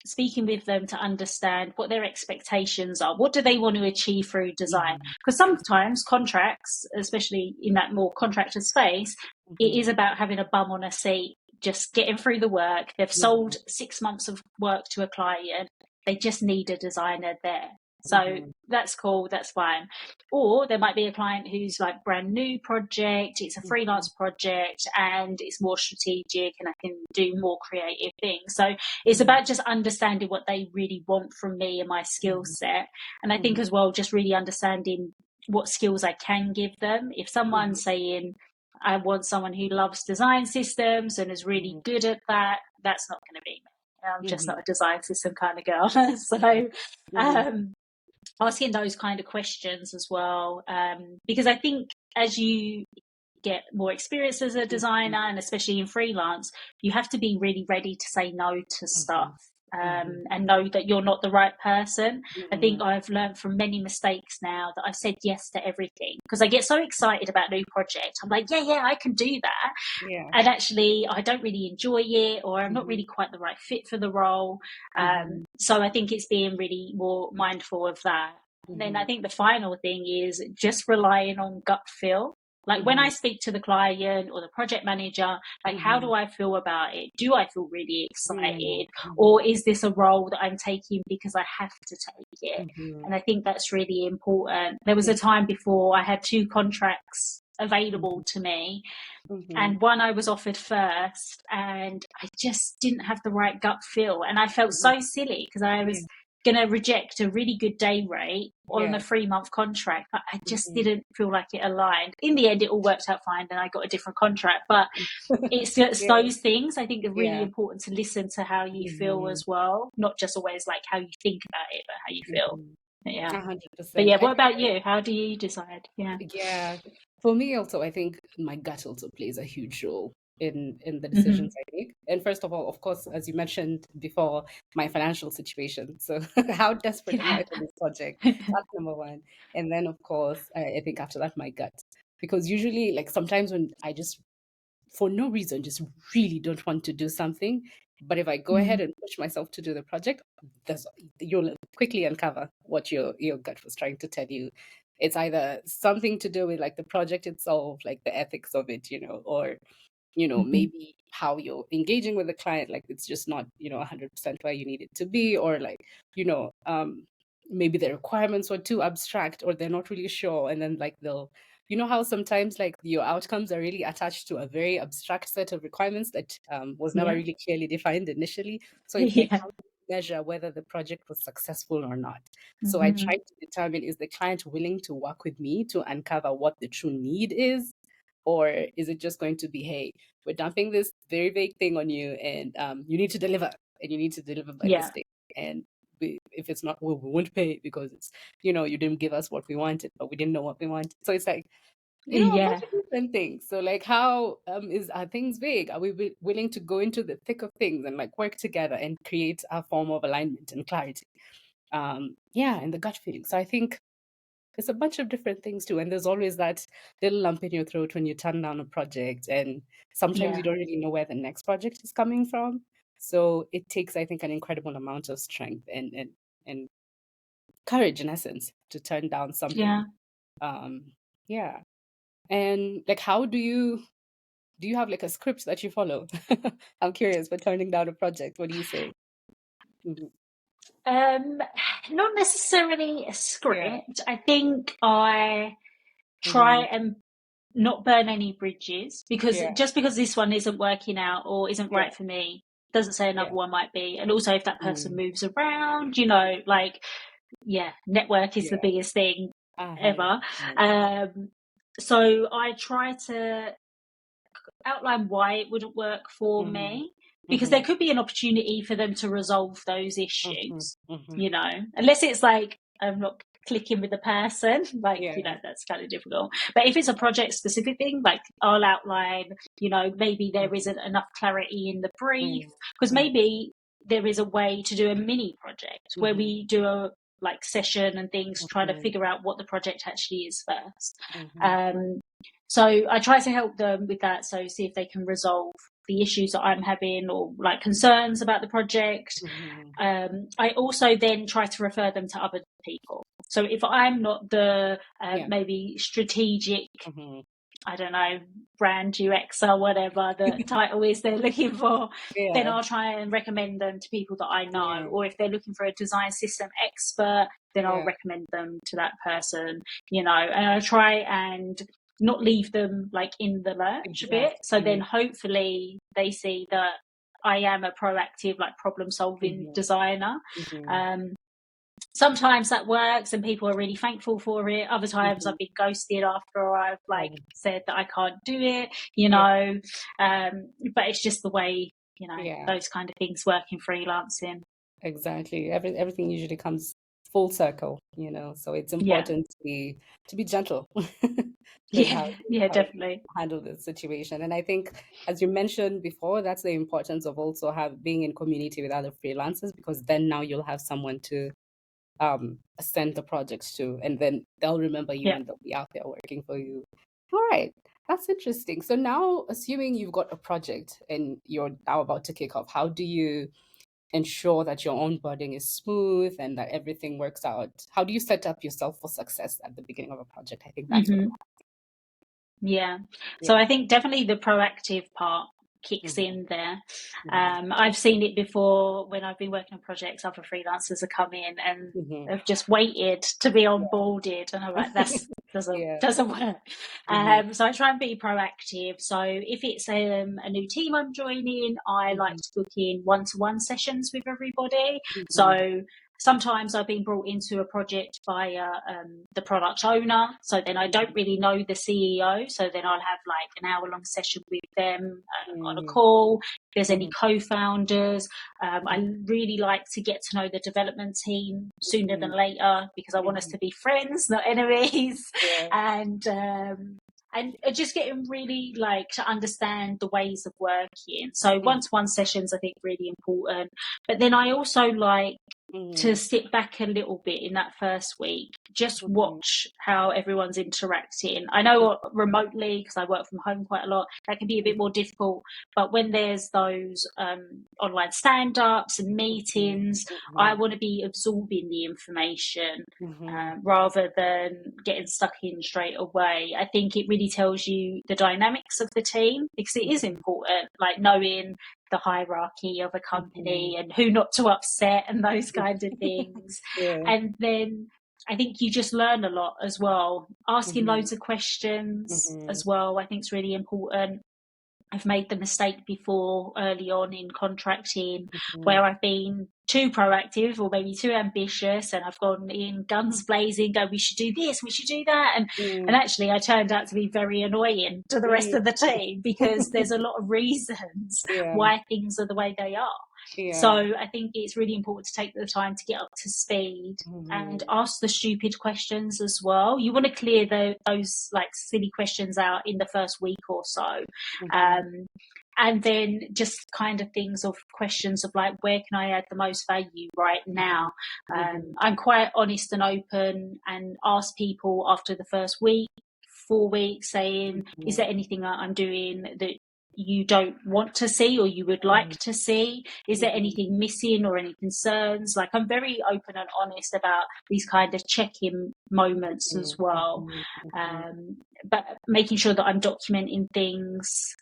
Speaker 2: speaking with them to understand what their expectations are. What do they want to achieve through design?
Speaker 1: Mhm.
Speaker 2: Because sometimes contracts, especially in that more contractor space, it is
Speaker 1: Mhm.
Speaker 2: about having a bum on a seat, just getting through the work. They've
Speaker 1: Yeah.
Speaker 2: sold 6 months of work to a client. They just need a designer there. So
Speaker 1: Mhm.
Speaker 2: that's cool, that's fine. Or there might be a client who's like brand new project, it's a
Speaker 1: Mhm.
Speaker 2: freelance project and it's more strategic and I can do more creative things. So it's
Speaker 1: Mhm.
Speaker 2: about just understanding what they really want from me and my skill
Speaker 1: Mhm.
Speaker 2: set. And I think
Speaker 1: Mhm.
Speaker 2: as well, just really understanding what skills I can give them. If someone's
Speaker 1: Mhm.
Speaker 2: saying, I want someone who loves design systems and is really
Speaker 1: Mhm.
Speaker 2: good at that, that's not going to be me. I'm just not
Speaker 1: Mhm.
Speaker 2: a design system kind of girl.
Speaker 1: Yeah.
Speaker 2: So,
Speaker 1: Mhm.
Speaker 2: um, asking those kind of questions as well, because I think as you get more experience as a
Speaker 1: Mhm.
Speaker 2: designer and especially in freelance, you have to be really ready to say no to stuff,
Speaker 1: Mhm. Mhm.
Speaker 2: and know that you're not the right person. I think
Speaker 1: Mhm.
Speaker 2: I've learned from many mistakes now that I've said yes to everything because I get so excited about new projects. I'm like, yeah, I can do that.
Speaker 1: Yeah.
Speaker 2: And actually, I don't really enjoy it or I'm not
Speaker 1: Mhm.
Speaker 2: really quite the right fit for the role.
Speaker 1: Mhm.
Speaker 2: So I think it's being really more mindful of that. And then I
Speaker 1: Mhm.
Speaker 2: think the final thing is just relying on gut feel. Like when I
Speaker 1: Mhm.
Speaker 2: speak to the client or the project manager, like how
Speaker 1: Mhm.
Speaker 2: do I feel about it? Do I feel really
Speaker 1: Mhm.
Speaker 2: excited?
Speaker 1: Mhm.
Speaker 2: Or is this a role that I'm taking because I have to take it?
Speaker 1: Mhm.
Speaker 2: And I think that's really important. There was a
Speaker 1: Yeah.
Speaker 2: time before I had two contracts available
Speaker 1: Mhm.
Speaker 2: to me,
Speaker 1: Mhm.
Speaker 2: and one I was offered first, and I just didn't have the right gut feel. And I felt
Speaker 1: Mhm.
Speaker 2: so silly because I
Speaker 1: Yeah.
Speaker 2: was going to reject a really good day rate on a
Speaker 1: Yeah.
Speaker 2: 3 month contract, but I just
Speaker 1: Mhm.
Speaker 2: didn't feel like it aligned. In the end, it all worked out fine, and I got a different contract. But it's just
Speaker 1: Yeah.
Speaker 2: those things I think are really
Speaker 1: Yeah.
Speaker 2: important to listen to how you feel
Speaker 1: Mhm.
Speaker 2: as well, not just always like how you think about it, but how you feel.
Speaker 1: Mhm.
Speaker 2: But yeah. But
Speaker 1: 100%.
Speaker 2: yeah,
Speaker 1: I
Speaker 2: what
Speaker 1: think
Speaker 2: about you? How do you decide? Yeah.
Speaker 1: yeah. For me also, I think my gut also plays a huge role in the decisions
Speaker 2: Hmm.
Speaker 1: I make. And first of all, of course, as you mentioned before, my financial situation. So how desperate am
Speaker 2: Yeah.
Speaker 1: I for this project? That's number one. And then of course, I think after that, my gut. Because usually, like sometimes when I just for no reason just really don't want to do something, but if I go ahead
Speaker 2: Mm.
Speaker 1: and push myself to do the project, there's, you'll quickly uncover what your gut was trying to tell you. It's either something to do with like the project itself, like the ethics of it, or
Speaker 2: Hmm.
Speaker 1: maybe how you're engaging with the client, like it's just not 100% where you need it to be, or like you know um maybe the requirements were too abstract or they're not really sure, and then like they'll how sometimes like your outcomes are really attached to a very abstract set of requirements that was never
Speaker 2: Yeah.
Speaker 1: really clearly defined initially. So it's like
Speaker 2: Yeah.
Speaker 1: how do you measure whether the project was successful or not? So I
Speaker 2: Hmm.
Speaker 1: try to determine, is the client willing to work with me to uncover what the true need is, or is it just going to be, hey, we're dumping this very vague thing on you, and you need to deliver, and you need to deliver by this
Speaker 2: Yeah.
Speaker 1: day. And if it's not, well, we won't pay because it's, you didn't give us what we wanted, but we didn't know what we wanted. So it's like, a bunch
Speaker 2: Yeah.
Speaker 1: of different things. So like, how are things vague? Are we willing to go into the thick of things and like work together and create a form of alignment and clarity? and the gut feeling. So I think there's a bunch of different things too, and there's always that little lump in your throat when you turn down a project, and sometimes you
Speaker 2: Yeah.
Speaker 1: don't really know where the next project is coming from. So it takes, I think, an incredible amount of strength and courage, in essence, to turn down something.
Speaker 2: Yeah.
Speaker 1: Um, yeah. And like, how do you have like a script that you follow? I'm curious for turning down a project. What do you say? Mhm.
Speaker 2: Um, Not necessarily a
Speaker 1: Yeah.
Speaker 2: script. I think I try
Speaker 1: Hmm.
Speaker 2: and not burn any bridges, because
Speaker 1: Yeah.
Speaker 2: just because this one isn't working out or isn't
Speaker 1: Yeah.
Speaker 2: right for me doesn't say another
Speaker 1: Yeah.
Speaker 2: one might be. And also, if that person
Speaker 1: Mm.
Speaker 2: moves around, like, yeah, network is the
Speaker 1: Yeah.
Speaker 2: biggest thing
Speaker 1: 100%.
Speaker 2: ever. Um, so I try to outline why it wouldn't work for
Speaker 1: Mhm.
Speaker 2: me, because there
Speaker 1: Mhm.
Speaker 2: could be an opportunity for them to resolve those
Speaker 1: Mhm.
Speaker 2: issues,
Speaker 1: Mhm.
Speaker 2: unless it's like I'm not clicking with the person, like,
Speaker 1: Yeah.
Speaker 2: that's kind of difficult. But if it's a project specific thing, like, I'll outline, maybe there
Speaker 1: Mhm.
Speaker 2: isn't enough clarity in the brief,
Speaker 1: Mm.
Speaker 2: because
Speaker 1: Mm.
Speaker 2: maybe there is a way to do a mini project where
Speaker 1: Mhm.
Speaker 2: we do a like session and things, trying to
Speaker 1: Mhm.
Speaker 2: figure out what the project actually is first.
Speaker 1: Mhm.
Speaker 2: Um, so I try to help them with that. So see if they can resolve the issues that I'm having, or like concerns about the project.
Speaker 1: Mhm.
Speaker 2: I also then try to refer them to other people. So if I'm not the
Speaker 1: Yeah.
Speaker 2: maybe strategic,
Speaker 1: Mhm.
Speaker 2: I don't know, brand UX or whatever the title is they're looking for, then
Speaker 1: Yeah.
Speaker 2: I'll try and recommend them to people that I know.
Speaker 1: Yeah.
Speaker 2: Or if they're looking for a design system expert, then I'll
Speaker 1: Yeah.
Speaker 2: recommend them to that person, and I try and not leave them like in the lurch a bit. So then
Speaker 1: Exactly.
Speaker 2: hopefully they see that I am a proactive, like, problem solving
Speaker 1: Mhm.
Speaker 2: designer.
Speaker 1: Mhm.
Speaker 2: Um, Sometimes that works and people are really thankful for it. Other times
Speaker 1: Mhm.
Speaker 2: I've been ghosted after I've like
Speaker 1: Oh.
Speaker 2: said that I can't do it,
Speaker 1: Yeah.
Speaker 2: but it's just the way,
Speaker 1: Yeah.
Speaker 2: those kind of things work in freelancing.
Speaker 1: Exactly. Everything usually comes full circle, so it's
Speaker 2: Yeah.
Speaker 1: important to be gentle with
Speaker 2: Yeah. Yeah,
Speaker 1: how you
Speaker 2: definitely.
Speaker 1: handle the situation. And I think, as you mentioned before, that's the importance of also being in community with other freelancers, because then now you'll have someone to send the projects to, and then they'll remember you
Speaker 2: Yeah.
Speaker 1: and they'll be out there working for you. All right. That's interesting. So now, assuming you've got a project and you're now about to kick off, how do you ensure that your onboarding is smooth and that everything works out? How do you set up yourself for success at the beginning of a project? I think that's what I'm
Speaker 2: Hmm. Yeah. So
Speaker 1: Yeah.
Speaker 2: I think definitely the proactive part kicks
Speaker 1: Hmm.
Speaker 2: in there.
Speaker 1: Hmm.
Speaker 2: I've seen it before when I've been working on projects. Other freelancers have come in and
Speaker 1: Hmm.
Speaker 2: have just waited to be
Speaker 1: Yeah.
Speaker 2: onboarded, and I'm like, that's doesn't
Speaker 1: Yeah.
Speaker 2: doesn't work.
Speaker 1: Hmm.
Speaker 2: So I try and be proactive. So if it's a new team I'm joining, I like
Speaker 1: Hmm.
Speaker 2: to book in one-to-one sessions with everybody.
Speaker 1: Hmm.
Speaker 2: So sometimes I've been brought into a project via the product owner. So then I don't really know the CEO. So then I'll have like an hour-long session with them on a
Speaker 1: Hmm.
Speaker 2: call. If there's any
Speaker 1: Hmm.
Speaker 2: co-founders, I really like to get to know the development team sooner than later, because I want us
Speaker 1: Hmm.
Speaker 2: to be friends, not enemies.
Speaker 1: Yeah.
Speaker 2: And just getting really like to understand the ways of working. So
Speaker 1: Hmm.
Speaker 2: one-to-one sessions, I think, really important. But then I also like to
Speaker 1: Hmm.
Speaker 2: sit back a little bit in that first week, just
Speaker 1: Hmm.
Speaker 2: watch how everyone's interacting. I know remotely, because I work from home quite a lot, that can be a bit more difficult. But when there's those online stand-ups and meetings, I
Speaker 1: Hmm.
Speaker 2: want to be absorbing the information
Speaker 1: Hmm.
Speaker 2: rather than getting stuck in straight away. I think it really tells you the dynamics of the team, because it is important, like knowing the hierarchy of a
Speaker 1: Hmm.
Speaker 2: company and who not to upset and those kinds of things.
Speaker 1: Yeah.
Speaker 2: And then I think you just learn a lot as well. Asking
Speaker 1: Hmm.
Speaker 2: loads of questions
Speaker 1: Hmm.
Speaker 2: as well, I think, is really important. I've made the mistake before early on in contracting
Speaker 1: Hmm.
Speaker 2: where I've been too proactive or maybe too ambitious, and I've gone in guns blazing, go, we should do this, we should do that. And
Speaker 1: Hmm.
Speaker 2: actually I turned out to be very annoying to the rest
Speaker 1: Hmm.
Speaker 2: of the team, because there's a lot of reasons
Speaker 1: Yeah.
Speaker 2: why things are the way they are. So
Speaker 1: Yeah.
Speaker 2: I think it's really important to take the time to get up to speed and
Speaker 1: Hmm.
Speaker 2: ask the stupid questions as well. You want to clear those like silly questions out in the first week or so.
Speaker 1: Hmm.
Speaker 2: Um, and then just kind of things of questions of like, where can I add the most value right now? I'm quite honest and open and ask people after the first week, 4 weeks, saying, is there anything I'm doing that you don't want to see or you would like to see? Is there anything missing or any concerns? Like, I'm very open and honest about these kind of check-in moments as well. But making sure that I'm documenting things.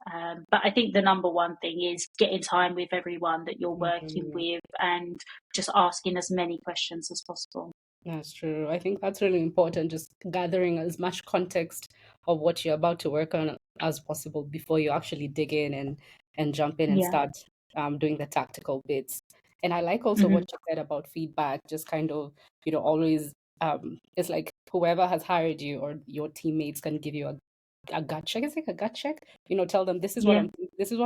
Speaker 2: But I think the number one thing is getting time with everyone that you're working with and just asking as many questions as possible.
Speaker 1: That's true. I think that's really important, just gathering as much context of what you're about to work on as possible before you actually dig in and jump in and start doing the tactical bits. And I like also what you said about feedback, just kind of, always, it's like whoever has hired you or your teammates can give you a gut check. It's like a gut check. Tell them this is what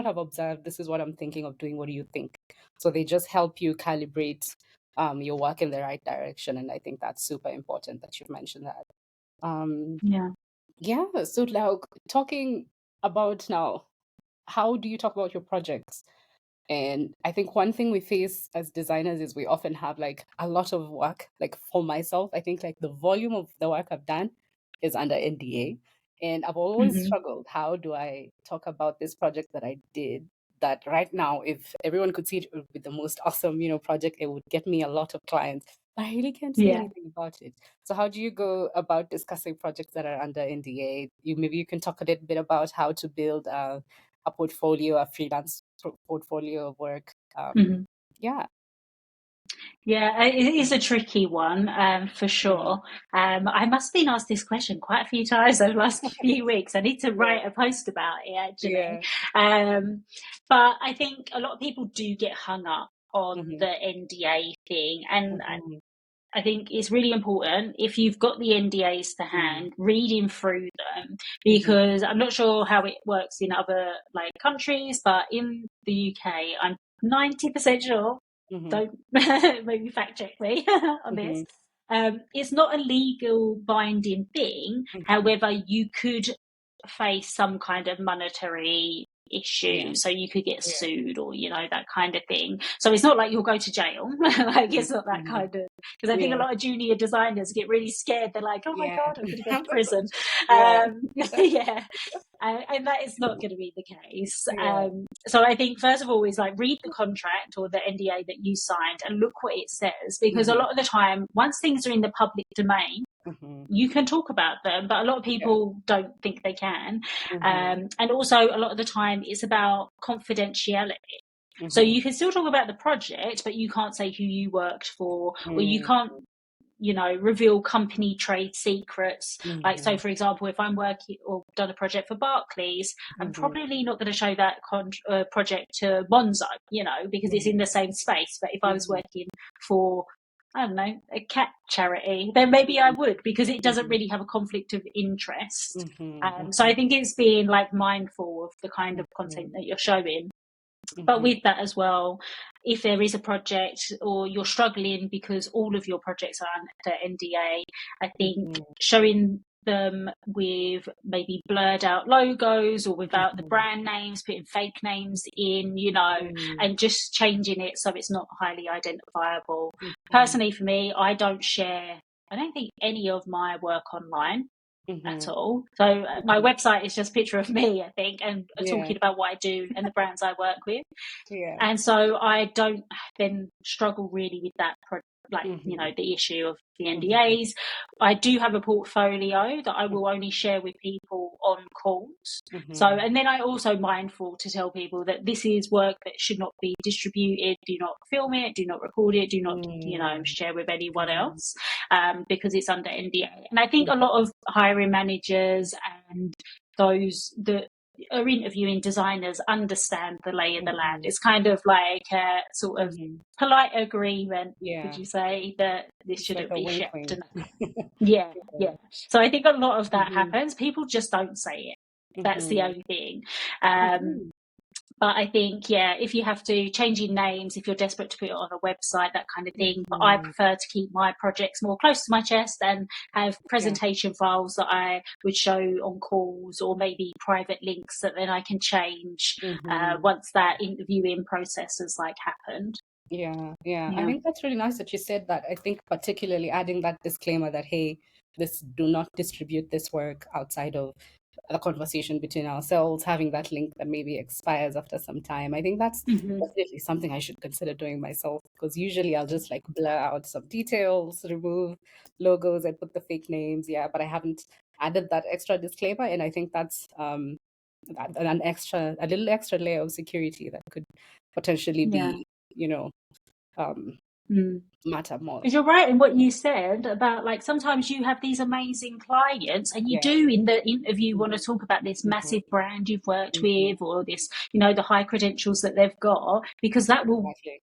Speaker 1: I've observed, this is what I'm thinking of doing. What do you think? So they just help you calibrate your work in the right direction. And I think that's super important that you've mentioned that. So like talking about now, how do you talk about your projects? And I think one thing we face as designers is we often have like a lot of work. Like for myself, I think like the volume of the work I've done is under NDA. And I've always struggled. How do I talk about this project that I did that right now, if everyone could see it, would be the most awesome, project. It would get me a lot of clients. But I really can't say anything about it. So how do you go about discussing projects that are under NDA? Maybe you can talk a little bit about how to build a portfolio, a freelance portfolio of work.
Speaker 2: Yeah, it is a tricky one, for sure. I must have been asked this question quite a few times over the last few weeks. I need to write a post about it, actually. But I think a lot of people do get hung up on the NDA thing. And I think it's really important, if you've got the NDAs to hand, reading through them, because I'm not sure how it works in other like countries, but in the UK, I'm 90% sure, don't maybe fact check me on this. It's not a legal binding thing. However, you could face some kind of monetary issue, so you could get sued or that kind of thing. So it's not like you'll go to jail. Like, it's not that kind of, because I think a lot of junior designers get really scared. They're like, oh my god, I'm going to go to prison. And that is not going to be the case. So I think first of all is like, read the contract or the NDA that you signed and look what it says, because a lot of the time, once things are in the public domain, you can talk about them, but a lot of people don't think they can. And also a lot of the time it's about confidentiality. So you can still talk about the project, but you can't say who you worked for, or you can't reveal company trade secrets. Like, so for example, if I'm working or done a project for Barclays, I'm probably not going to show that project to Monzo, because it's in the same space. But if I was working for, I don't know, a cat charity, then maybe I would, because it doesn't really have a conflict of interest. So I think it's being like mindful of the kind of content that you're showing. But with that as well, if there is a project or you're struggling because all of your projects are under NDA, I think showing them with maybe blurred out logos or without the brand names, putting fake names in, and just changing it so it's not highly identifiable. Personally, for me, I don't think any of my work online at all. So my website is just a picture of me, I think, and talking about what I do and the brands I work with. And so I don't then struggle really with that the issue of the NDAs. I do have a portfolio that I will only share with people on calls. So, and then I also mindful to tell people that this is work that should not be distributed. Do not film it, do not record it, do not, share with anyone else, because it's under NDA. And I think a lot of hiring managers and those that are interviewing designers understand the lay of the land. It's kind of like a sort of polite agreement, would you say, that this shouldn't be shipped? So I think a lot of that happens. People just don't say it. That's the only thing. But I think, yeah, if you have to change your names, if you're desperate to put it on a website, that kind of thing. But I
Speaker 1: Mhm.
Speaker 2: prefer to keep my projects more close to my chest and have
Speaker 1: Yeah.
Speaker 2: presentation files that I would show on calls, or maybe private links that then I can change
Speaker 1: Mhm.
Speaker 2: once that interviewing process has like happened.
Speaker 1: Yeah, yeah. I
Speaker 2: Yeah.
Speaker 1: think that's really nice that you said that. I think particularly adding that disclaimer that, hey, this do not distribute this work outside of the conversation between ourselves, having that link that maybe expires after some time. I think that's
Speaker 2: Hmm.
Speaker 1: definitely something I should consider doing myself, because usually I'll just like blur out some details, remove logos, and put the fake names. Yeah, but I haven't added that extra disclaimer, and I think that's a little extra layer of security that could potentially
Speaker 2: Yeah.
Speaker 1: be, you know, um,
Speaker 2: Mm.
Speaker 1: matter more.
Speaker 2: Because you're right in what you said about like sometimes you have these amazing clients and you
Speaker 1: Yeah.
Speaker 2: do in the interview want to
Speaker 1: Mhm,
Speaker 2: talk about this
Speaker 1: mhm,
Speaker 2: massive brand you've worked
Speaker 1: mhm.
Speaker 2: with, or this, you know, the high credentials that they've got, because that will
Speaker 1: Exactly.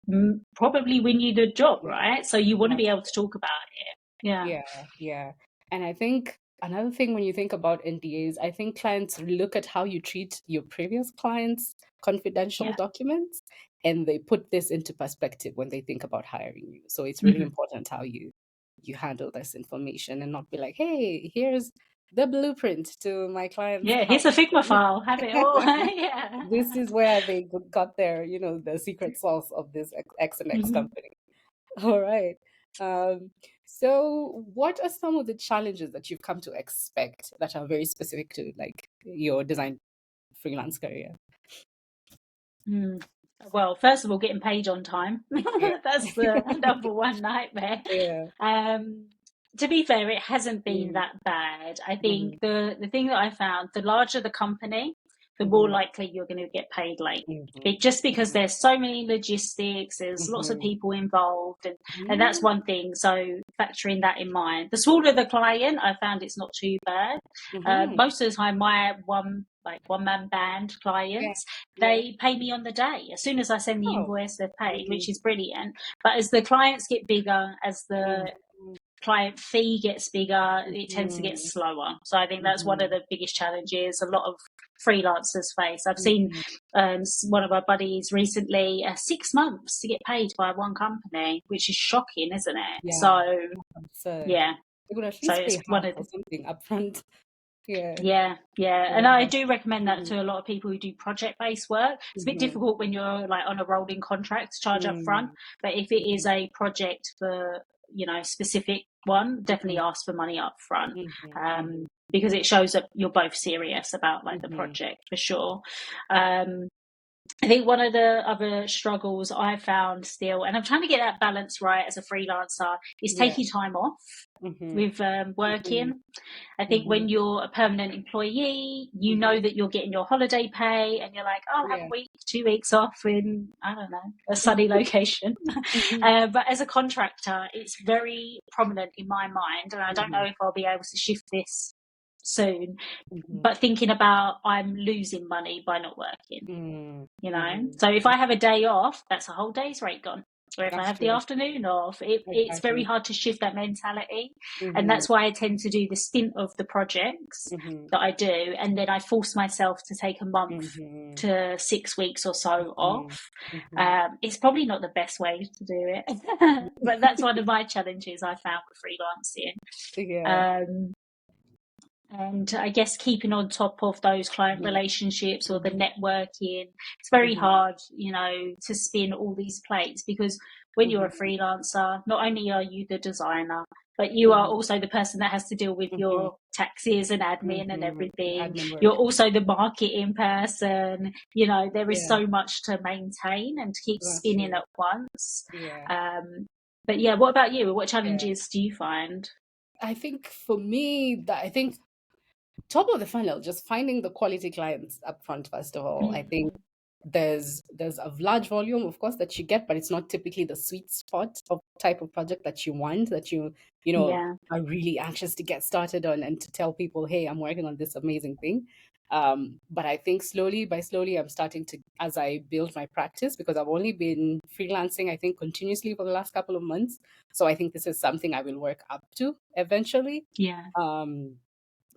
Speaker 2: probably win you the job,
Speaker 1: Yeah,
Speaker 2: right? So you want to be able to
Speaker 1: absolutely.
Speaker 2: talk about it. Yeah.
Speaker 1: Yeah, yeah. And I think another thing when you think about NDAs, I think clients look at how you treat your previous clients' confidential
Speaker 2: Yeah.
Speaker 1: documents, and they put this into perspective when they think about hiring you. So it's really
Speaker 2: Hmm.
Speaker 1: important how you handle this information and not be like, hey, here's the blueprint to my client's
Speaker 2: Yeah. Here's a
Speaker 1: house.
Speaker 2: Figma file. Have it all. Yeah.
Speaker 1: This is where they got their, the secret sauce of this X and X
Speaker 2: Hmm.
Speaker 1: company. All right. Um, so what are some of the challenges that you've come to expect that are very specific to like your design freelance career?
Speaker 2: Mm. Well, first of all, getting paid on time.
Speaker 1: Yeah.
Speaker 2: That's the number one nightmare.
Speaker 1: Yeah.
Speaker 2: Um, to be fair, it hasn't been
Speaker 1: Mm,
Speaker 2: that bad. I think
Speaker 1: mhm,
Speaker 2: the thing that I found, the larger the company, the more
Speaker 1: mhm,
Speaker 2: likely you're going to get paid late.
Speaker 1: mhm,
Speaker 2: Just because
Speaker 1: mhm,
Speaker 2: there's so many logistics, there's lots of
Speaker 1: mhm,
Speaker 2: people involved, and that's
Speaker 1: mhm,
Speaker 2: one thing. So factoring that in mind. The smaller the client, I found it's not too bad.
Speaker 1: mhm.
Speaker 2: Most of the time, my one man band
Speaker 1: Yeah.
Speaker 2: clients,
Speaker 1: Yeah.
Speaker 2: they pay me on the day. As soon as I send the
Speaker 1: Oh.
Speaker 2: invoice, they're paid,
Speaker 1: Mhm,
Speaker 2: which is brilliant. But as the clients get bigger, as
Speaker 1: mhm,
Speaker 2: the client fee gets bigger, it tends to get
Speaker 1: mhm,
Speaker 2: slower. So I think that's one of
Speaker 1: mhm,
Speaker 2: the biggest challenges a lot of freelancers face. I've seen
Speaker 1: mhm.
Speaker 2: one of my buddies recently 6 months to get paid by one company, which is shocking, isn't it?
Speaker 1: Yeah.
Speaker 2: So
Speaker 1: Absurd.
Speaker 2: yeah,
Speaker 1: They would at
Speaker 2: so
Speaker 1: least
Speaker 2: it's
Speaker 1: pay
Speaker 2: one
Speaker 1: half
Speaker 2: of
Speaker 1: or
Speaker 2: the,
Speaker 1: something upfront. Yeah.
Speaker 2: yeah, yeah. And I
Speaker 1: Yeah.
Speaker 2: do recommend that
Speaker 1: Mhm,
Speaker 2: to a lot of people who do project based work. It's a bit
Speaker 1: mhm,
Speaker 2: difficult when you're like on a rolling contract to charge up front,
Speaker 1: mm,
Speaker 2: but if it is
Speaker 1: mhm,
Speaker 2: a project for, you know, specific one, definitely
Speaker 1: mhm,
Speaker 2: ask for money up front.
Speaker 1: mhm, mhm,
Speaker 2: Because it shows that you're both serious about like the
Speaker 1: mhm.
Speaker 2: project for sure. Um, I think one of the other struggles I found still, and I'm trying to get that balance right as a freelancer, is
Speaker 1: Yeah.
Speaker 2: taking time off
Speaker 1: Mhm,
Speaker 2: with
Speaker 1: mhm,
Speaker 2: working. I think
Speaker 1: mhm.
Speaker 2: when you're a permanent employee, you know
Speaker 1: Mhm.
Speaker 2: that you're getting your holiday pay and you're like, oh, I'll have a
Speaker 1: Yeah.
Speaker 2: week, 2 weeks off in, I don't know, a sunny
Speaker 1: Mhm,
Speaker 2: location.
Speaker 1: mhm,
Speaker 2: But as a contractor, it's very prominent in my mind. And I don't know
Speaker 1: mhm,
Speaker 2: if I'll be able to shift this soon.
Speaker 1: mhm,
Speaker 2: But thinking about I'm losing money by not working,
Speaker 1: mm,
Speaker 2: you know?
Speaker 1: mhm.
Speaker 2: So if I have a day off, that's a whole day's rate gone. Or if I
Speaker 1: That's
Speaker 2: have the
Speaker 1: true.
Speaker 2: afternoon off, it's very
Speaker 1: Exactly.
Speaker 2: hard to shift that mentality. And
Speaker 1: Mhm,
Speaker 2: that's why I tend to do the stint of the projects
Speaker 1: mhm,
Speaker 2: that I do. And then I force myself to take a month
Speaker 1: mhm,
Speaker 2: to 6 weeks or so
Speaker 1: mhm,
Speaker 2: off.
Speaker 1: mhm.
Speaker 2: It's probably not the best way to do it, but that's one of my challenges I found with freelancing.
Speaker 1: Yeah.
Speaker 2: Um, and I guess keeping on top of those client
Speaker 1: Mhm,
Speaker 2: relationships or the
Speaker 1: mhm,
Speaker 2: networking, it's very
Speaker 1: mhm,
Speaker 2: hard, you know, to spin all these plates because when you're a
Speaker 1: mhm,
Speaker 2: freelancer, not only are you the designer, but you are
Speaker 1: mhm,
Speaker 2: also the person that has to deal with
Speaker 1: mhm,
Speaker 2: your taxes and admin and
Speaker 1: mhm.
Speaker 2: everything.
Speaker 1: Admin
Speaker 2: You're
Speaker 1: work.
Speaker 2: also the marketing person. You know, there is
Speaker 1: Yeah,
Speaker 2: so much to maintain and to keep
Speaker 1: that's
Speaker 2: spinning
Speaker 1: true.
Speaker 2: at once.
Speaker 1: Yeah,
Speaker 2: But yeah, what about you? What
Speaker 1: yeah.
Speaker 2: challenges do you find?
Speaker 1: I think for me, that I think top of the funnel, just finding the quality clients up front, first of all. I think
Speaker 2: Mm,
Speaker 1: there's a large volume, of course, that you get, but it's not typically the sweet spot of type of project that you want, that you know
Speaker 2: yeah,
Speaker 1: are really anxious to get started on and to tell people, hey, I'm working on this amazing thing. But I think slowly by slowly, I'm starting to, as I build my practice, because I've only been freelancing, I think, continuously for the last couple of months. So I think this is something I will work up to eventually.
Speaker 2: yeah.
Speaker 1: Um,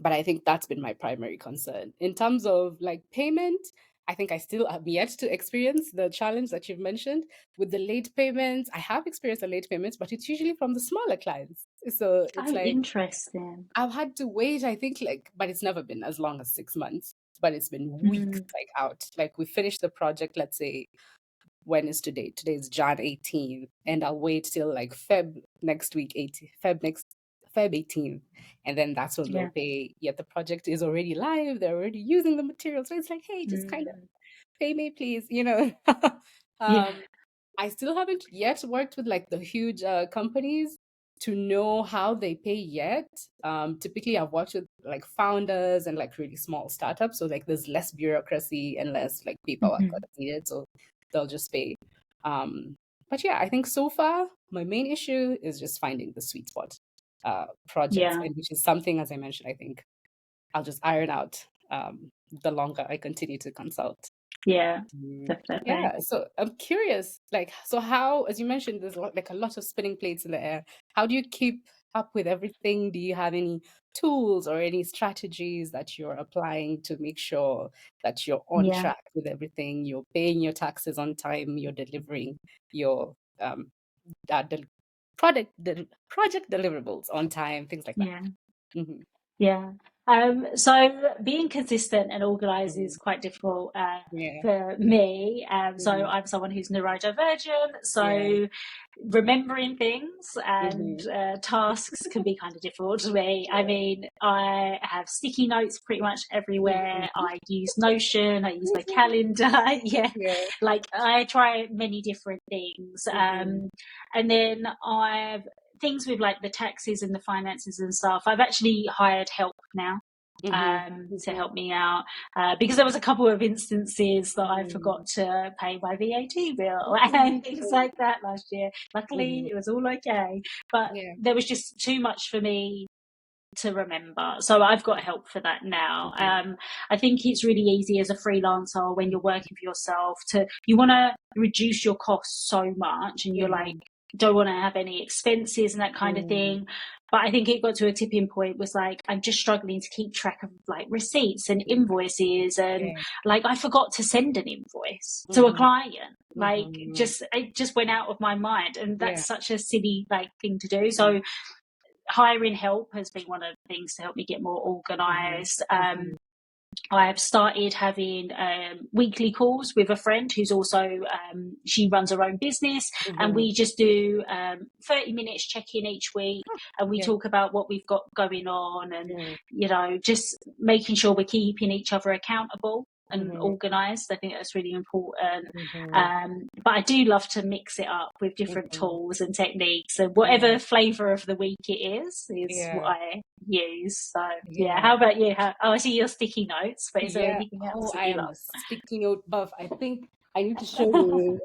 Speaker 1: but I think that's been my primary concern in terms of like payment. I think I still have yet to experience the challenge that you've mentioned with the late payments. I have experienced the late payments, but it's usually from the smaller clients. So it's
Speaker 2: Oh,
Speaker 1: like
Speaker 2: interesting.
Speaker 1: I've had to wait, I think, like, but it's never been as long as 6 months, but it's been weeks,
Speaker 2: Mm,
Speaker 1: like, out. Like, we finished the project, let's say, when is today? Today is Jan 18th, and I'll wait till like Feb next week, 18th, Feb 18th, and then that's when they'll
Speaker 2: yeah.
Speaker 1: pay. Yet the project is already live, they're already using the material. So it's like, hey, just kind of
Speaker 2: Mm,
Speaker 1: pay me, please, you know.
Speaker 2: yeah.
Speaker 1: um, I still haven't yet worked with like the huge companies to know how they pay yet. Typically, I've worked with like founders and like really small startups, so like there's less bureaucracy and less like paperwork
Speaker 2: Hmm.
Speaker 1: that's needed, so they'll just pay. But yeah, I think so far my main issue is just finding the sweet spot projects,
Speaker 2: Yeah.
Speaker 1: and which is something, as I mentioned, I think I'll just iron out the longer I continue to consult.
Speaker 2: Yeah.
Speaker 1: Yeah,
Speaker 2: Definitely.
Speaker 1: so I'm curious, like, so how, as you mentioned, there's like a lot of spinning plates in the air. How do you keep up with everything? Do you have any tools or any strategies that you're applying to make sure that you're on
Speaker 2: Yeah.
Speaker 1: track with everything? You're paying your taxes on time, you're delivering your del project deliverables on time, things like that.
Speaker 2: Yeah.
Speaker 1: Hmm.
Speaker 2: Yeah. So being consistent and organized
Speaker 1: Hmm.
Speaker 2: is quite difficult
Speaker 1: Yeah.
Speaker 2: for me. So
Speaker 1: Hmm.
Speaker 2: I'm someone who's neurodivergent.
Speaker 1: Yeah.
Speaker 2: So remembering things and
Speaker 1: Hmm.
Speaker 2: tasks can be kind of difficult to me. I
Speaker 1: Yeah.
Speaker 2: mean, I have sticky notes pretty much everywhere.
Speaker 1: Hmm.
Speaker 2: I use Notion. I use my calendar. Yeah.
Speaker 1: Yeah.
Speaker 2: Like I try many different things.
Speaker 1: Hmm.
Speaker 2: And then I've things with like the taxes and the finances and stuff. I've actually hired help now
Speaker 1: Hmm.
Speaker 2: to
Speaker 1: Hmm.
Speaker 2: help me out because there was a couple of instances that I
Speaker 1: Hmm.
Speaker 2: forgot to pay my VAT bill
Speaker 1: Mhm.
Speaker 2: and things like that last year. Luckily,
Speaker 1: Mhm.
Speaker 2: it was all okay, but
Speaker 1: Yeah.
Speaker 2: there was just too much for me to remember. So I've got help for that now.
Speaker 1: Mhm.
Speaker 2: I think it's really easy as a freelancer when you're working for yourself to, you want to reduce your costs so much and you're like,
Speaker 1: Mhm.
Speaker 2: don't want to have any expenses and that kind of
Speaker 1: Mm.
Speaker 2: thing. But I think it got to a tipping point was like, I'm just struggling to keep track of like receipts and invoices. And
Speaker 1: Yeah.
Speaker 2: like, I forgot to send an invoice to a
Speaker 1: Mhm.
Speaker 2: client. Like,
Speaker 1: Mhm.
Speaker 2: just, it just went out of my mind. And
Speaker 1: Yeah.
Speaker 2: that's such a silly like thing to do.
Speaker 1: Mm.
Speaker 2: So hiring help has been one of the things to help me get more
Speaker 1: Mhm.
Speaker 2: organized.
Speaker 1: Mhm.
Speaker 2: I've started having weekly calls with a friend who's also she runs her own business, and
Speaker 1: Mhm.
Speaker 2: we just do 30 minutes check in each week, and we
Speaker 1: Yeah.
Speaker 2: talk about what we've got going on, and
Speaker 1: Yeah.
Speaker 2: just making sure we're keeping each other accountable and
Speaker 1: Mhm.
Speaker 2: organized. I think that's really important.
Speaker 1: Mhm.
Speaker 2: But I do love to mix it up with different
Speaker 1: Mhm.
Speaker 2: tools and techniques, and
Speaker 1: Yeah.
Speaker 2: whatever flavor of the week it is what
Speaker 1: Yeah.
Speaker 2: I use. So yeah,
Speaker 1: Yeah.
Speaker 2: how about you? Oh, I see your sticky notes, but is there
Speaker 1: Yeah.
Speaker 2: anything else
Speaker 1: Oh,
Speaker 2: that
Speaker 1: I
Speaker 2: you
Speaker 1: am a
Speaker 2: love?
Speaker 1: sticky note buff. I think I need to show you.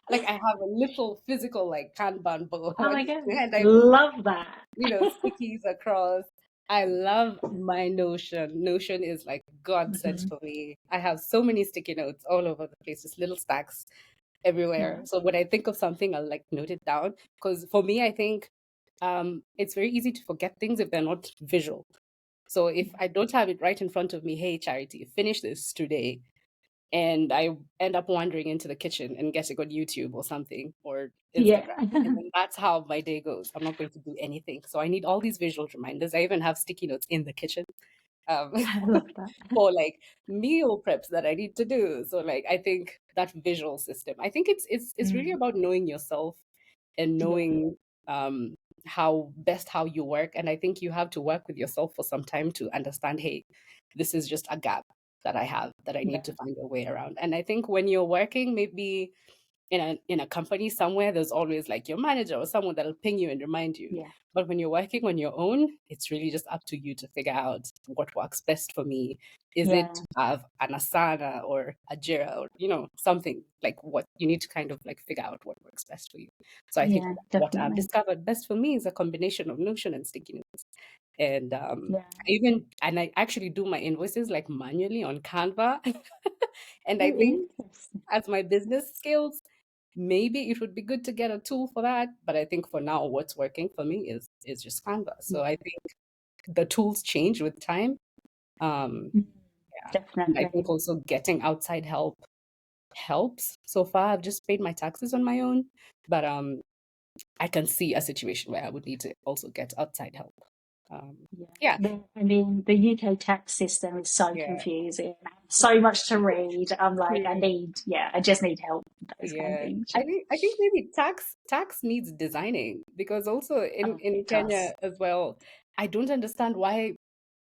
Speaker 1: Like, I have a little physical like Kanban board,
Speaker 2: Oh my god,
Speaker 1: and I put,
Speaker 2: love that.
Speaker 1: stickies across. I love my Notion. Notion is like godsend
Speaker 2: Hmm.
Speaker 1: for me. I have so many sticky notes all over the place, just little stacks everywhere.
Speaker 2: Yeah,
Speaker 1: So when I think of something, I'll like note it down. Because for me, I think it's very easy to forget things if they're not visual. So if I don't have it right in front of me, hey, Charity, finish this today, and I end up wandering into the kitchen and getting on YouTube or something or
Speaker 2: yeah.
Speaker 1: Instagram. And then that's how my day goes. I'm not going to do anything. So I need all these visual reminders. I even have sticky notes in the kitchen um,
Speaker 2: I love that.
Speaker 1: for like meal preps that I need to do. So like I think that visual system. I think it's really
Speaker 2: Mm,
Speaker 1: about knowing yourself and
Speaker 2: yeah,
Speaker 1: knowing um, how you work. And I think you have to work with yourself for some time to understand, hey, this is just a gap that I have that I need
Speaker 2: yeah,
Speaker 1: to find a way around. And I think when you're working, maybe in a company somewhere, there's always like your manager or someone that'll ping you and remind you.
Speaker 2: yeah,
Speaker 1: But when you're working on your own, it's really just up to you to figure out what works best for me. Is it
Speaker 2: yeah,
Speaker 1: to have an Asana or a Jira or something like what you need to kind of like figure out what works best for you. So I think
Speaker 2: yeah,
Speaker 1: what I've
Speaker 2: definitely.
Speaker 1: discovered best for me is a combination of Notion and sticky notes. And
Speaker 2: Yeah.
Speaker 1: I actually do my invoices like manually on Canva. And I
Speaker 2: Oh,
Speaker 1: think
Speaker 2: interesting.
Speaker 1: as my business scales, maybe it would be good to get a tool for that. But I think for now, what's working for me is just Canva. So
Speaker 2: Yeah.
Speaker 1: I think the tools change with time. Um,
Speaker 2: Mm.
Speaker 1: And I
Speaker 2: definitely.
Speaker 1: think also getting outside help helps. So far, I've just paid my taxes on my own, but I can see a situation where I would need to also get outside help. Um,
Speaker 2: Yeah.
Speaker 1: yeah,
Speaker 2: I mean, the UK tax system is so
Speaker 1: yeah,
Speaker 2: confusing. So much to read. I'm like,
Speaker 1: true.
Speaker 2: I just need help with those kind of
Speaker 1: Yeah,
Speaker 2: things.
Speaker 1: I think maybe tax needs designing, because also in
Speaker 2: Oh,
Speaker 1: in
Speaker 2: it
Speaker 1: Kenya
Speaker 2: does.
Speaker 1: as well, I don't understand why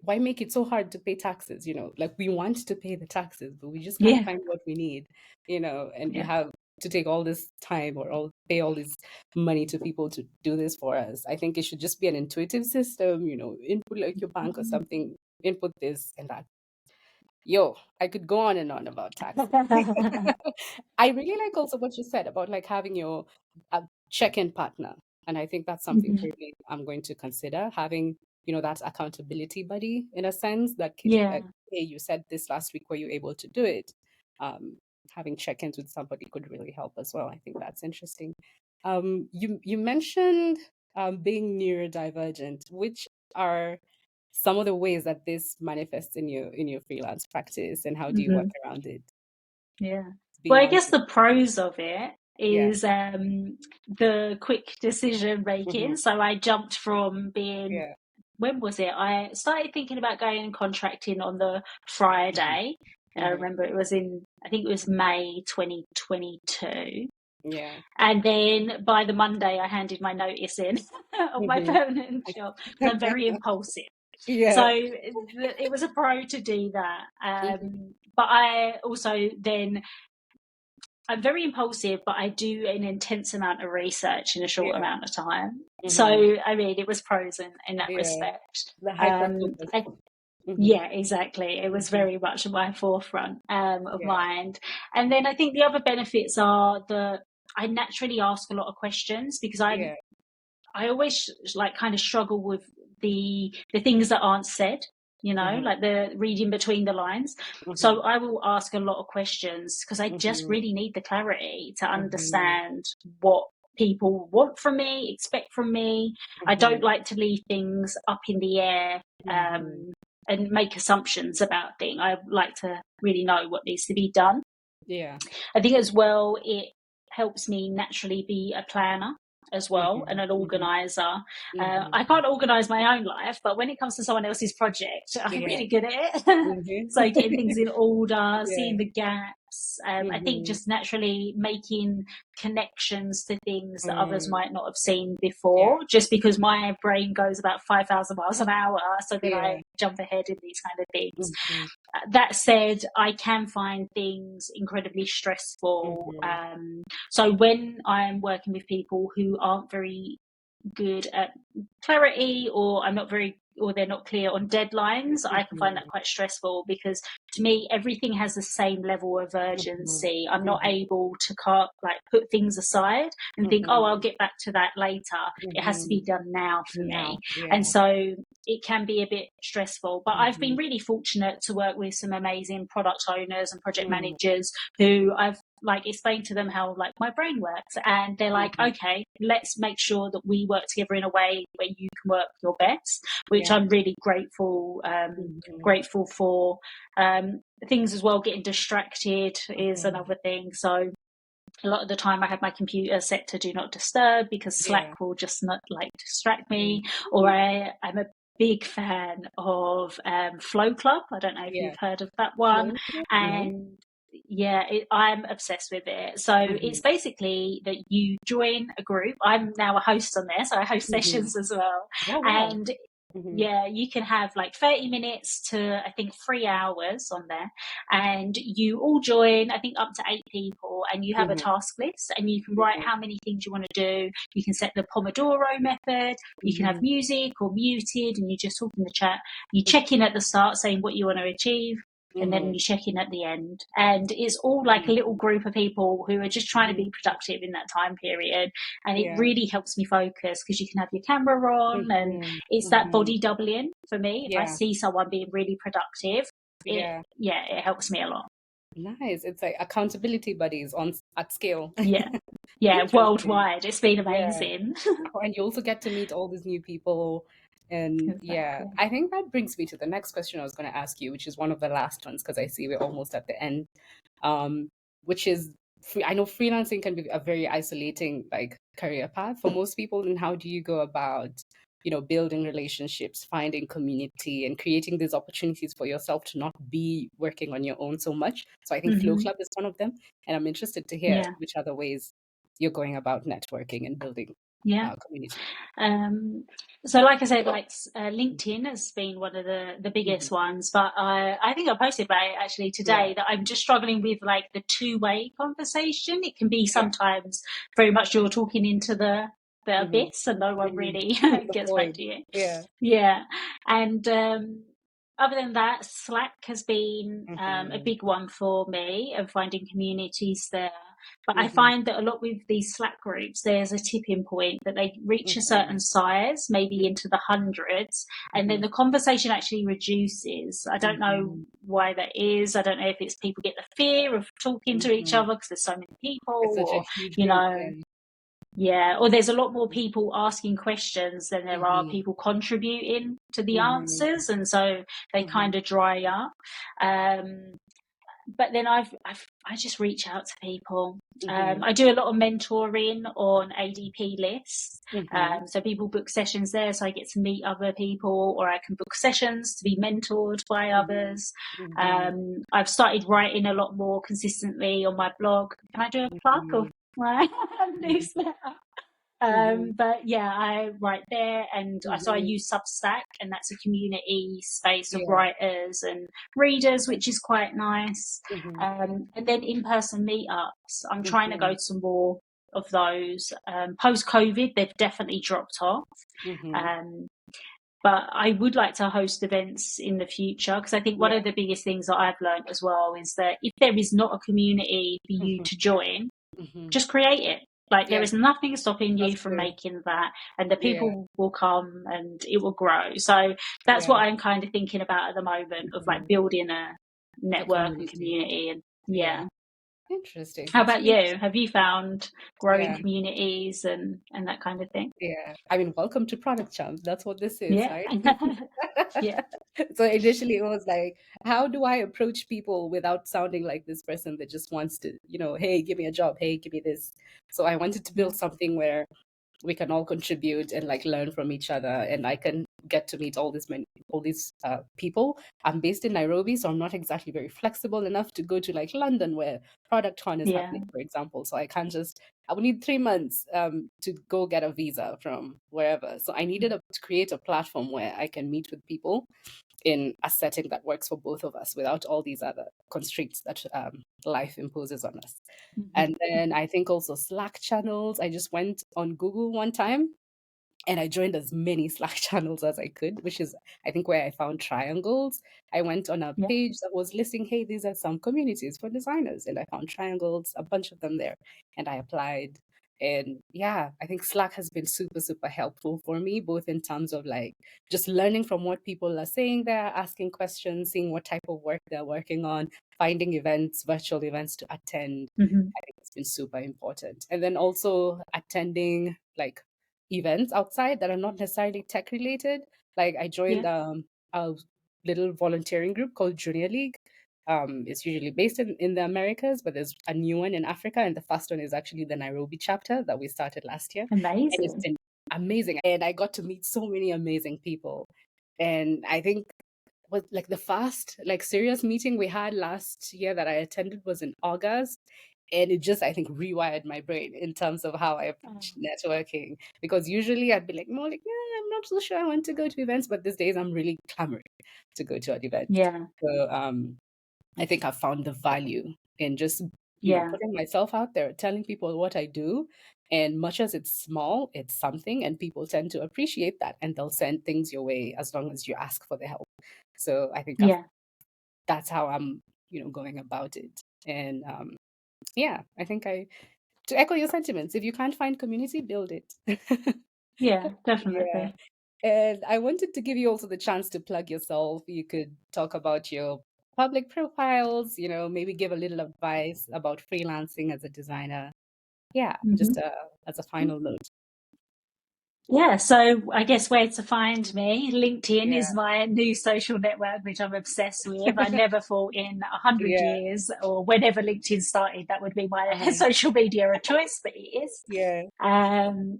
Speaker 1: make it so hard to pay taxes, like we want to pay the taxes, but we just can't
Speaker 2: Yeah,
Speaker 1: find what we need, and we
Speaker 2: yeah.
Speaker 1: have to take all this time or pay all this money to people to do this for us. I think it should just be an intuitive system, input like your bank or something, input this and that. Yo, I could go on and on about taxes. I really like also what you said about like having your check-in partner. And I think that's something
Speaker 2: Mhm.
Speaker 1: really I'm going to consider having, that accountability buddy in a sense that could,
Speaker 2: Yeah.
Speaker 1: hey, you said this last week, were you able to do it? Um, Having check-ins with somebody could really help as well. I think that's interesting. You mentioned being neurodivergent, which are some of the ways that this manifests in your freelance practice, and how do you work
Speaker 2: Mhm.
Speaker 1: around it
Speaker 2: Yeah. Well, I
Speaker 1: beyond?
Speaker 2: guess the pros of it
Speaker 1: Yeah,
Speaker 2: is the quick decision
Speaker 1: hmm,
Speaker 2: making. So I jumped from being,
Speaker 1: yeah,
Speaker 2: when was it? I started thinking about going and contracting on the
Speaker 1: hmm,
Speaker 2: Friday. I
Speaker 1: hmm,
Speaker 2: remember I think it was May 2022.
Speaker 1: yeah,
Speaker 2: And then by the Monday, I handed my notice in of my
Speaker 1: hmm,
Speaker 2: permanent job because I'm very impulsive. So
Speaker 1: yeah,
Speaker 2: it was a pro to do that.
Speaker 1: hmm,
Speaker 2: But I also then, I'm very impulsive, but I do an intense amount of research in a short
Speaker 1: yeah,
Speaker 2: amount of time. So,
Speaker 1: hmm,
Speaker 2: I mean, it was pros in that
Speaker 1: yeah,
Speaker 2: respect.
Speaker 1: the hyper focus.
Speaker 2: I,
Speaker 1: Hmm,
Speaker 2: yeah, exactly. It was
Speaker 1: hmm,
Speaker 2: very much my forefront of
Speaker 1: yeah,
Speaker 2: mind. And then I think the other benefits are that I naturally ask a lot of questions because
Speaker 1: yeah,
Speaker 2: I always like kind of struggle with the things that aren't said,
Speaker 1: hmm,
Speaker 2: like the reading between the lines.
Speaker 1: hmm,
Speaker 2: So I will ask a lot of questions because I just
Speaker 1: hmm,
Speaker 2: really need the clarity to
Speaker 1: hmm,
Speaker 2: understand what people want from me, expect from me. I don't
Speaker 1: hmm,
Speaker 2: like to leave things up in the air
Speaker 1: hmm,
Speaker 2: and make assumptions about things. I like to really know what needs to be done.
Speaker 1: yeah,
Speaker 2: I think as well, it helps me naturally be a planner as
Speaker 1: hmm,
Speaker 2: well and an
Speaker 1: hmm,
Speaker 2: organizer.
Speaker 1: hmm,
Speaker 2: I can't organize my own life, but when it comes to someone else's project, I'm
Speaker 1: yeah,
Speaker 2: really good at it.
Speaker 1: hmm,
Speaker 2: So getting things in order,
Speaker 1: yeah,
Speaker 2: seeing the gaps, I think
Speaker 1: hmm,
Speaker 2: just naturally making connections to things that others
Speaker 1: mm,
Speaker 2: might not have seen
Speaker 1: yeah,
Speaker 2: before, just because my brain goes about 5,000 miles an hour. So then
Speaker 1: yeah,
Speaker 2: I jump ahead in these kind of things.
Speaker 1: hmm,
Speaker 2: That said, I can find things incredibly stressful.
Speaker 1: hmm,
Speaker 2: So when I'm working with people who aren't very good at clarity, or they're not clear on deadlines, I can find that
Speaker 1: hmm,
Speaker 2: quite stressful because to me everything has the same level of
Speaker 1: hmm,
Speaker 2: urgency. I'm not
Speaker 1: hmm,
Speaker 2: able to put things aside and think, oh, I'll
Speaker 1: hmm,
Speaker 2: get back to that later. It has to
Speaker 1: hmm.
Speaker 2: be done now for me.
Speaker 1: Now,
Speaker 2: And
Speaker 1: yeah.
Speaker 2: so it can be a bit stressful, but I've been
Speaker 1: Mhm,
Speaker 2: really fortunate to work with some amazing product owners and project
Speaker 1: mhm,
Speaker 2: managers who I've like explained to them how like my brain works, and they're like,
Speaker 1: mhm.
Speaker 2: okay, let's make sure that we work together in a way where you can work your best, which
Speaker 1: Yeah.
Speaker 2: I'm really
Speaker 1: Mhm,
Speaker 2: grateful for. Things as well, getting distracted is
Speaker 1: mhm.
Speaker 2: another thing. So a lot of the time I have my computer set to do not disturb because
Speaker 1: Yeah.
Speaker 2: Slack will just not like distract
Speaker 1: Mhm.
Speaker 2: me. Or I'm a big fan of Flow Club. I don't know if
Speaker 1: Yeah.
Speaker 2: you've heard of that one.
Speaker 1: Flow? No?
Speaker 2: And yeah, I'm obsessed with it. So it's
Speaker 1: Mhm,
Speaker 2: basically that you join a group. I'm now a host on there, so I host
Speaker 1: mhm.
Speaker 2: sessions as well.
Speaker 1: Oh, wow.
Speaker 2: And
Speaker 1: Mhm,
Speaker 2: yeah, you can have like 30 minutes to I think 3 hours on there, and you all join, I think up to 8 people, and you have a
Speaker 1: mhm,
Speaker 2: task list and you can write
Speaker 1: mhm,
Speaker 2: how many things you want to do. You can set the Pomodoro method, you can have
Speaker 1: mhm,
Speaker 2: music or muted, and you just talk in the chat. You check in at the start saying what you want to achieve, and then
Speaker 1: mhm,
Speaker 2: you check in at the end. And it's all like a
Speaker 1: mhm,
Speaker 2: little group of people who are just trying to
Speaker 1: mhm.
Speaker 2: be productive in that time period. And it
Speaker 1: Yeah.
Speaker 2: really helps me focus because you can have your camera on, and
Speaker 1: Mhm,
Speaker 2: it's that
Speaker 1: mhm.
Speaker 2: body doubling for me. If I
Speaker 1: Yeah.
Speaker 2: see someone being really productive,
Speaker 1: Yeah.
Speaker 2: it helps me a lot.
Speaker 1: Nice. It's like accountability buddies at scale.
Speaker 2: Yeah. Yeah.
Speaker 1: Interesting.
Speaker 2: Worldwide. It's been
Speaker 1: Yeah.
Speaker 2: amazing.
Speaker 1: Oh, and you also get to meet all these new people. And yeah,
Speaker 2: Exactly.
Speaker 1: I think that brings me to the next question I was going to ask you, which is one of the last ones because I see we're almost at the end. Um, which is I know freelancing can be a very isolating like career path for most people. And how do you go about, building relationships, finding community, and creating these opportunities for yourself to not be working on your own so much? So I think Flow
Speaker 2: Hmm.
Speaker 1: Club is one of them, and I'm interested to hear
Speaker 2: Yeah.
Speaker 1: which other ways you're going about networking and building
Speaker 2: Yeah.
Speaker 1: community.
Speaker 2: Um, so, like I said, like LinkedIn has been one of the
Speaker 1: Mhm.
Speaker 2: biggest ones, but I think I posted about it actually
Speaker 1: Yeah,
Speaker 2: today that I'm just struggling with like the two-way conversation. It can be
Speaker 1: yeah.
Speaker 2: sometimes very much you're talking into the
Speaker 1: Hmm.
Speaker 2: abyss and no one
Speaker 1: Hmm.
Speaker 2: really
Speaker 1: The
Speaker 2: gets back
Speaker 1: void.
Speaker 2: to you.
Speaker 1: Yeah.
Speaker 2: Yeah, and other than that, Slack has been a
Speaker 1: Hmm.
Speaker 2: big one for me and finding communities there. But I
Speaker 1: Hmm.
Speaker 2: find that a lot with these Slack groups, there's a tipping point that they reach a
Speaker 1: Hmm.
Speaker 2: certain size, maybe into the hundreds, and then
Speaker 1: Hmm.
Speaker 2: the conversation actually reduces. I don't know
Speaker 1: Hmm.
Speaker 2: why that is. I don't know if it's people get the fear of talking to each
Speaker 1: Hmm.
Speaker 2: other because there's so many
Speaker 1: It's
Speaker 2: people,
Speaker 1: such a
Speaker 2: or,
Speaker 1: huge
Speaker 2: you
Speaker 1: group.
Speaker 2: know,
Speaker 1: Yeah.
Speaker 2: yeah, or there's a lot more people asking questions than there are
Speaker 1: Hmm.
Speaker 2: people contributing to the
Speaker 1: Hmm.
Speaker 2: answers, and so they
Speaker 1: Hmm.
Speaker 2: kind of dry up. Um, but then I just reach out to people.
Speaker 1: Hmm.
Speaker 2: I do a lot of mentoring on ADP lists.
Speaker 1: Hmm.
Speaker 2: So people book sessions there, so I get to meet other people, or I can book sessions to be mentored by
Speaker 1: Hmm.
Speaker 2: others.
Speaker 1: Hmm.
Speaker 2: I've started writing a lot more consistently on my blog. Can I do a plug of
Speaker 1: Hmm.
Speaker 2: my newsletter?
Speaker 1: Hmm.
Speaker 2: But yeah, I write there, and so I
Speaker 1: Hmm.
Speaker 2: use Substack, and that's a community space of
Speaker 1: Yeah.
Speaker 2: writers and readers, which is quite nice.
Speaker 1: Hmm.
Speaker 2: And then in-person meetups, I'm trying to
Speaker 1: Hmm.
Speaker 2: go to more of those. Post-COVID, they've definitely dropped off.
Speaker 1: Hmm.
Speaker 2: Um, but I would like to host events in the future, because I think one
Speaker 1: Yeah.
Speaker 2: of the biggest things that I've learned as well is that if there is not a community for you
Speaker 1: Hmm.
Speaker 2: to join,
Speaker 1: Hmm.
Speaker 2: just create it. Like, there
Speaker 1: Yeah.
Speaker 2: is nothing stopping
Speaker 1: That's
Speaker 2: you from
Speaker 1: true.
Speaker 2: making that, and the
Speaker 1: Yeah.
Speaker 2: people will come and it will grow. So that's what
Speaker 1: Yeah.
Speaker 2: I'm kind of thinking about at the moment, of like
Speaker 1: Hmm.
Speaker 2: building a
Speaker 1: A
Speaker 2: network and
Speaker 1: community.
Speaker 2: community. And
Speaker 1: Yeah.
Speaker 2: yeah.
Speaker 1: Interesting.
Speaker 2: How
Speaker 1: That's
Speaker 2: about
Speaker 1: really
Speaker 2: you?
Speaker 1: interesting.
Speaker 2: Have you found growing
Speaker 1: Yeah.
Speaker 2: communities and that kind of thing?
Speaker 1: Yeah. I mean, welcome to Product Champs. That's what this is,
Speaker 2: Yeah.
Speaker 1: right?
Speaker 2: Yeah.
Speaker 1: So initially it was like, how do I approach people without sounding like this person that just wants to, hey, give me a job, hey, give me this. So I wanted to
Speaker 2: Yeah.
Speaker 1: build something where we can all contribute and like learn from each other, and I can get to meet all these people. I'm based in Nairobi, so I'm not exactly very flexible enough to go to like London where product con is
Speaker 2: Yeah.
Speaker 1: happening, for example. So I would need 3 months to go get a visa from wherever. So I needed to create a platform where I can meet with people in a setting that works for both of us without all these other constraints that life imposes on us.
Speaker 2: Mhm.
Speaker 1: And then I think also Slack channels. I just went on Google one time and I joined as many Slack channels as I could, which is, I think, where I found triangles. I went on a
Speaker 2: Yeah.
Speaker 1: page that was listing, hey, these are some communities for designers. And I found triangles, a bunch of them there. And I applied. And yeah, I think Slack has been super, super helpful for me, both in terms of like just learning from what people are saying there, asking questions, seeing what type of work they're working on, finding events, virtual events to attend.
Speaker 2: Hmm.
Speaker 1: I think it's been super important. And then also attending like events outside that are not necessarily tech related. Like I joined
Speaker 2: Yeah.
Speaker 1: a little volunteering group called Junior League. It's usually based in the Americas, but there's a new one in Africa, and the first one is actually the Nairobi chapter that we started last year, and it's
Speaker 2: Amazing.
Speaker 1: been amazing. And I got to meet so many amazing people, and I think was like the first like serious meeting we had last year that I attended was in August. And it just, I think, rewired my brain in terms of how I
Speaker 2: Oh,
Speaker 1: approach networking. Because usually I'd be like, more like, yeah, I'm not so sure I want to go to events, but these days I'm really clamoring to go to an event.
Speaker 2: yeah.
Speaker 1: So I think I've found the value in just,
Speaker 2: Yeah.
Speaker 1: putting myself out there, telling people what I do. And much as it's small, it's something, and people tend to appreciate that, and they'll send things your way as long as you ask for the help. So I think
Speaker 2: Yeah.
Speaker 1: that's how I'm, going about it. And yeah, I think to echo your sentiments, if you can't find community, build it.
Speaker 2: Yeah.
Speaker 1: Yeah.
Speaker 2: Definitely.
Speaker 1: And I wanted to give you also the chance to plug yourself. You could talk about your public profiles, maybe give a little advice about freelancing as a designer. Yeah, just
Speaker 2: Hmm.
Speaker 1: as a final note.
Speaker 2: Yeah, so I guess where to find me, LinkedIn
Speaker 1: Yeah.
Speaker 2: is my new social network, which I'm obsessed with. I never thought in 100
Speaker 1: Yeah.
Speaker 2: years or whenever LinkedIn started that would be my
Speaker 1: Uh-huh.
Speaker 2: social media of choice, but it is.
Speaker 1: Yeah.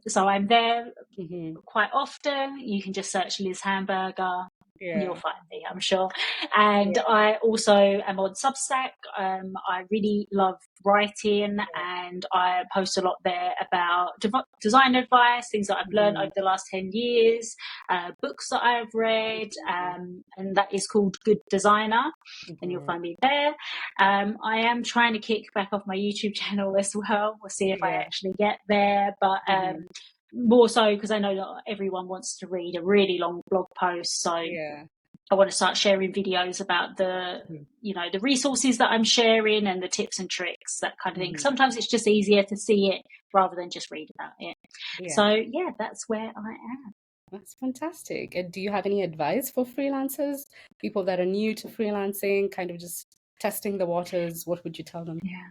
Speaker 2: So I'm there
Speaker 1: Hmm.
Speaker 2: quite often. You can just search Liz Hamburger. You'll
Speaker 1: Yeah.
Speaker 2: find me, I'm sure. And
Speaker 1: Yeah.
Speaker 2: I also am on Substack. I really love writing, and I post a lot there about design advice, things that I've learned
Speaker 1: Hmm.
Speaker 2: over the last 10 years, books that I've read, and that is called Good Designer, and you'll
Speaker 1: Hmm.
Speaker 2: find me there. I am trying to kick back off my YouTube channel as well. We'll see if I
Speaker 1: Yeah.
Speaker 2: actually get there, but
Speaker 1: Hmm.
Speaker 2: more so because I know that everyone wants to read a really long blog post. So
Speaker 1: Yeah.
Speaker 2: I want to start sharing videos about the resources that I'm sharing and the tips and tricks, that kind of thing.
Speaker 1: Hmm.
Speaker 2: Sometimes it's just easier to see it rather than just read about it.
Speaker 1: Yeah.
Speaker 2: So yeah, that's where I am.
Speaker 1: That's fantastic. And do you have any advice for freelancers, people that are new to freelancing, kind of just testing the waters? What would you tell them?
Speaker 2: Yeah.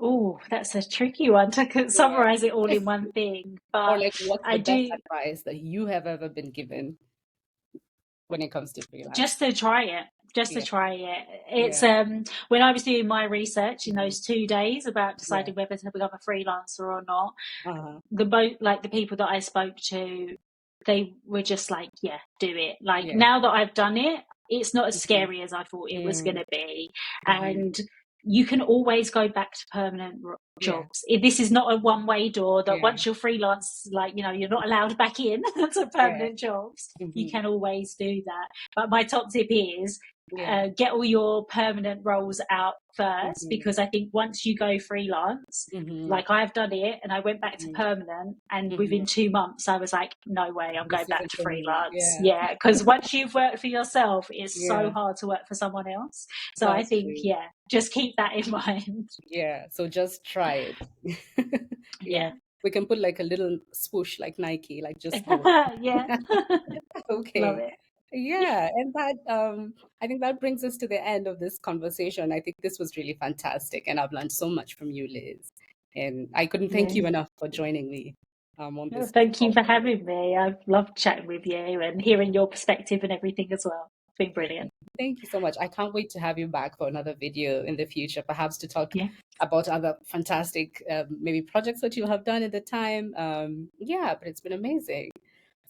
Speaker 2: Oh, that's a tricky one to
Speaker 1: Yeah.
Speaker 2: summarize it all in one thing.
Speaker 1: Or
Speaker 2: But
Speaker 1: like, what's
Speaker 2: I
Speaker 1: the best
Speaker 2: do
Speaker 1: advice that you have ever been given when it comes to freelance?
Speaker 2: just to try it. Just to
Speaker 1: Yeah.
Speaker 2: try it. It's
Speaker 1: Yeah.
Speaker 2: when I was doing my research in
Speaker 1: Hmm.
Speaker 2: those 2 days about
Speaker 1: Yeah.
Speaker 2: deciding whether to become a freelancer or not,
Speaker 1: Uh-huh.
Speaker 2: the people that I spoke to, they were just like, yeah, do it. Like
Speaker 1: Yeah.
Speaker 2: now that I've done it, it's not as
Speaker 1: Hmm.
Speaker 2: scary as I thought it was going
Speaker 1: Mm.
Speaker 2: to be.
Speaker 1: Hmm.
Speaker 2: And you can always go back to permanent
Speaker 1: Yeah.
Speaker 2: jobs. This is not a one-way door that
Speaker 1: Yeah.
Speaker 2: once you're freelance, like, you're not allowed back in to
Speaker 1: Yeah.
Speaker 2: permanent jobs. You
Speaker 1: Hmm.
Speaker 2: can always do that. But my top tip is
Speaker 1: Yeah.
Speaker 2: get all your permanent roles out first,
Speaker 1: Hmm.
Speaker 2: because I think once you go freelance,
Speaker 1: Hmm.
Speaker 2: like I've done it and I went back to
Speaker 1: Hmm.
Speaker 2: permanent, and
Speaker 1: Hmm.
Speaker 2: within 2 months I was like, no way, I'm
Speaker 1: This
Speaker 2: going back
Speaker 1: isn't
Speaker 2: to
Speaker 1: for me.
Speaker 2: freelance.
Speaker 1: Yeah.
Speaker 2: Yeah, because once you've worked for yourself, it's so
Speaker 1: Yeah.
Speaker 2: hard to work for someone else. So I
Speaker 1: That's
Speaker 2: think,
Speaker 1: true.
Speaker 2: yeah, just keep that in mind.
Speaker 1: Yeah. So just try it. Yeah.
Speaker 2: Yeah.
Speaker 1: We can put like a little swoosh like Nike, like just do it.
Speaker 2: Yeah. Love
Speaker 1: Okay.
Speaker 2: it.
Speaker 1: Yeah, and that I think that brings us to the end of this conversation. I think this was really fantastic, and I've learned so much from you, Liz. And I couldn't thank
Speaker 2: Yeah.
Speaker 1: you enough for joining me on
Speaker 2: Well,
Speaker 1: this
Speaker 2: thank you
Speaker 1: call.
Speaker 2: for having me. I've loved chatting with you and hearing your perspective and everything as well. It's been brilliant.
Speaker 1: Thank you so much. I can't wait to have you back for another video in the future, perhaps to talk
Speaker 2: Yeah.
Speaker 1: about other fantastic maybe projects that you have done at the time. Yeah, but it's been amazing.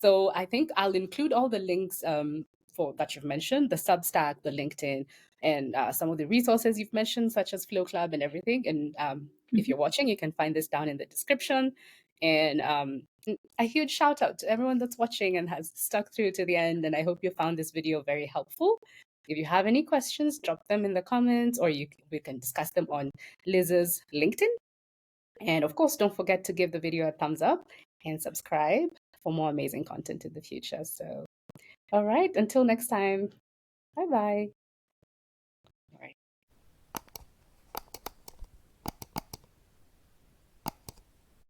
Speaker 1: So I think I'll include all the links for that you've mentioned, the Substack, the LinkedIn, and some of the resources you've mentioned, such as Flow Club and everything. And if
Speaker 2: Mhm.
Speaker 1: you're watching, you can find this down in the description. And a huge shout out to everyone that's watching and has stuck through to the end. And I hope you found this video very helpful. If you have any questions, drop them in the comments, or we can discuss them on Liz's LinkedIn. And of course, don't forget to give the video a thumbs up and subscribe for more amazing content in the future. So, all right, until next time, bye bye.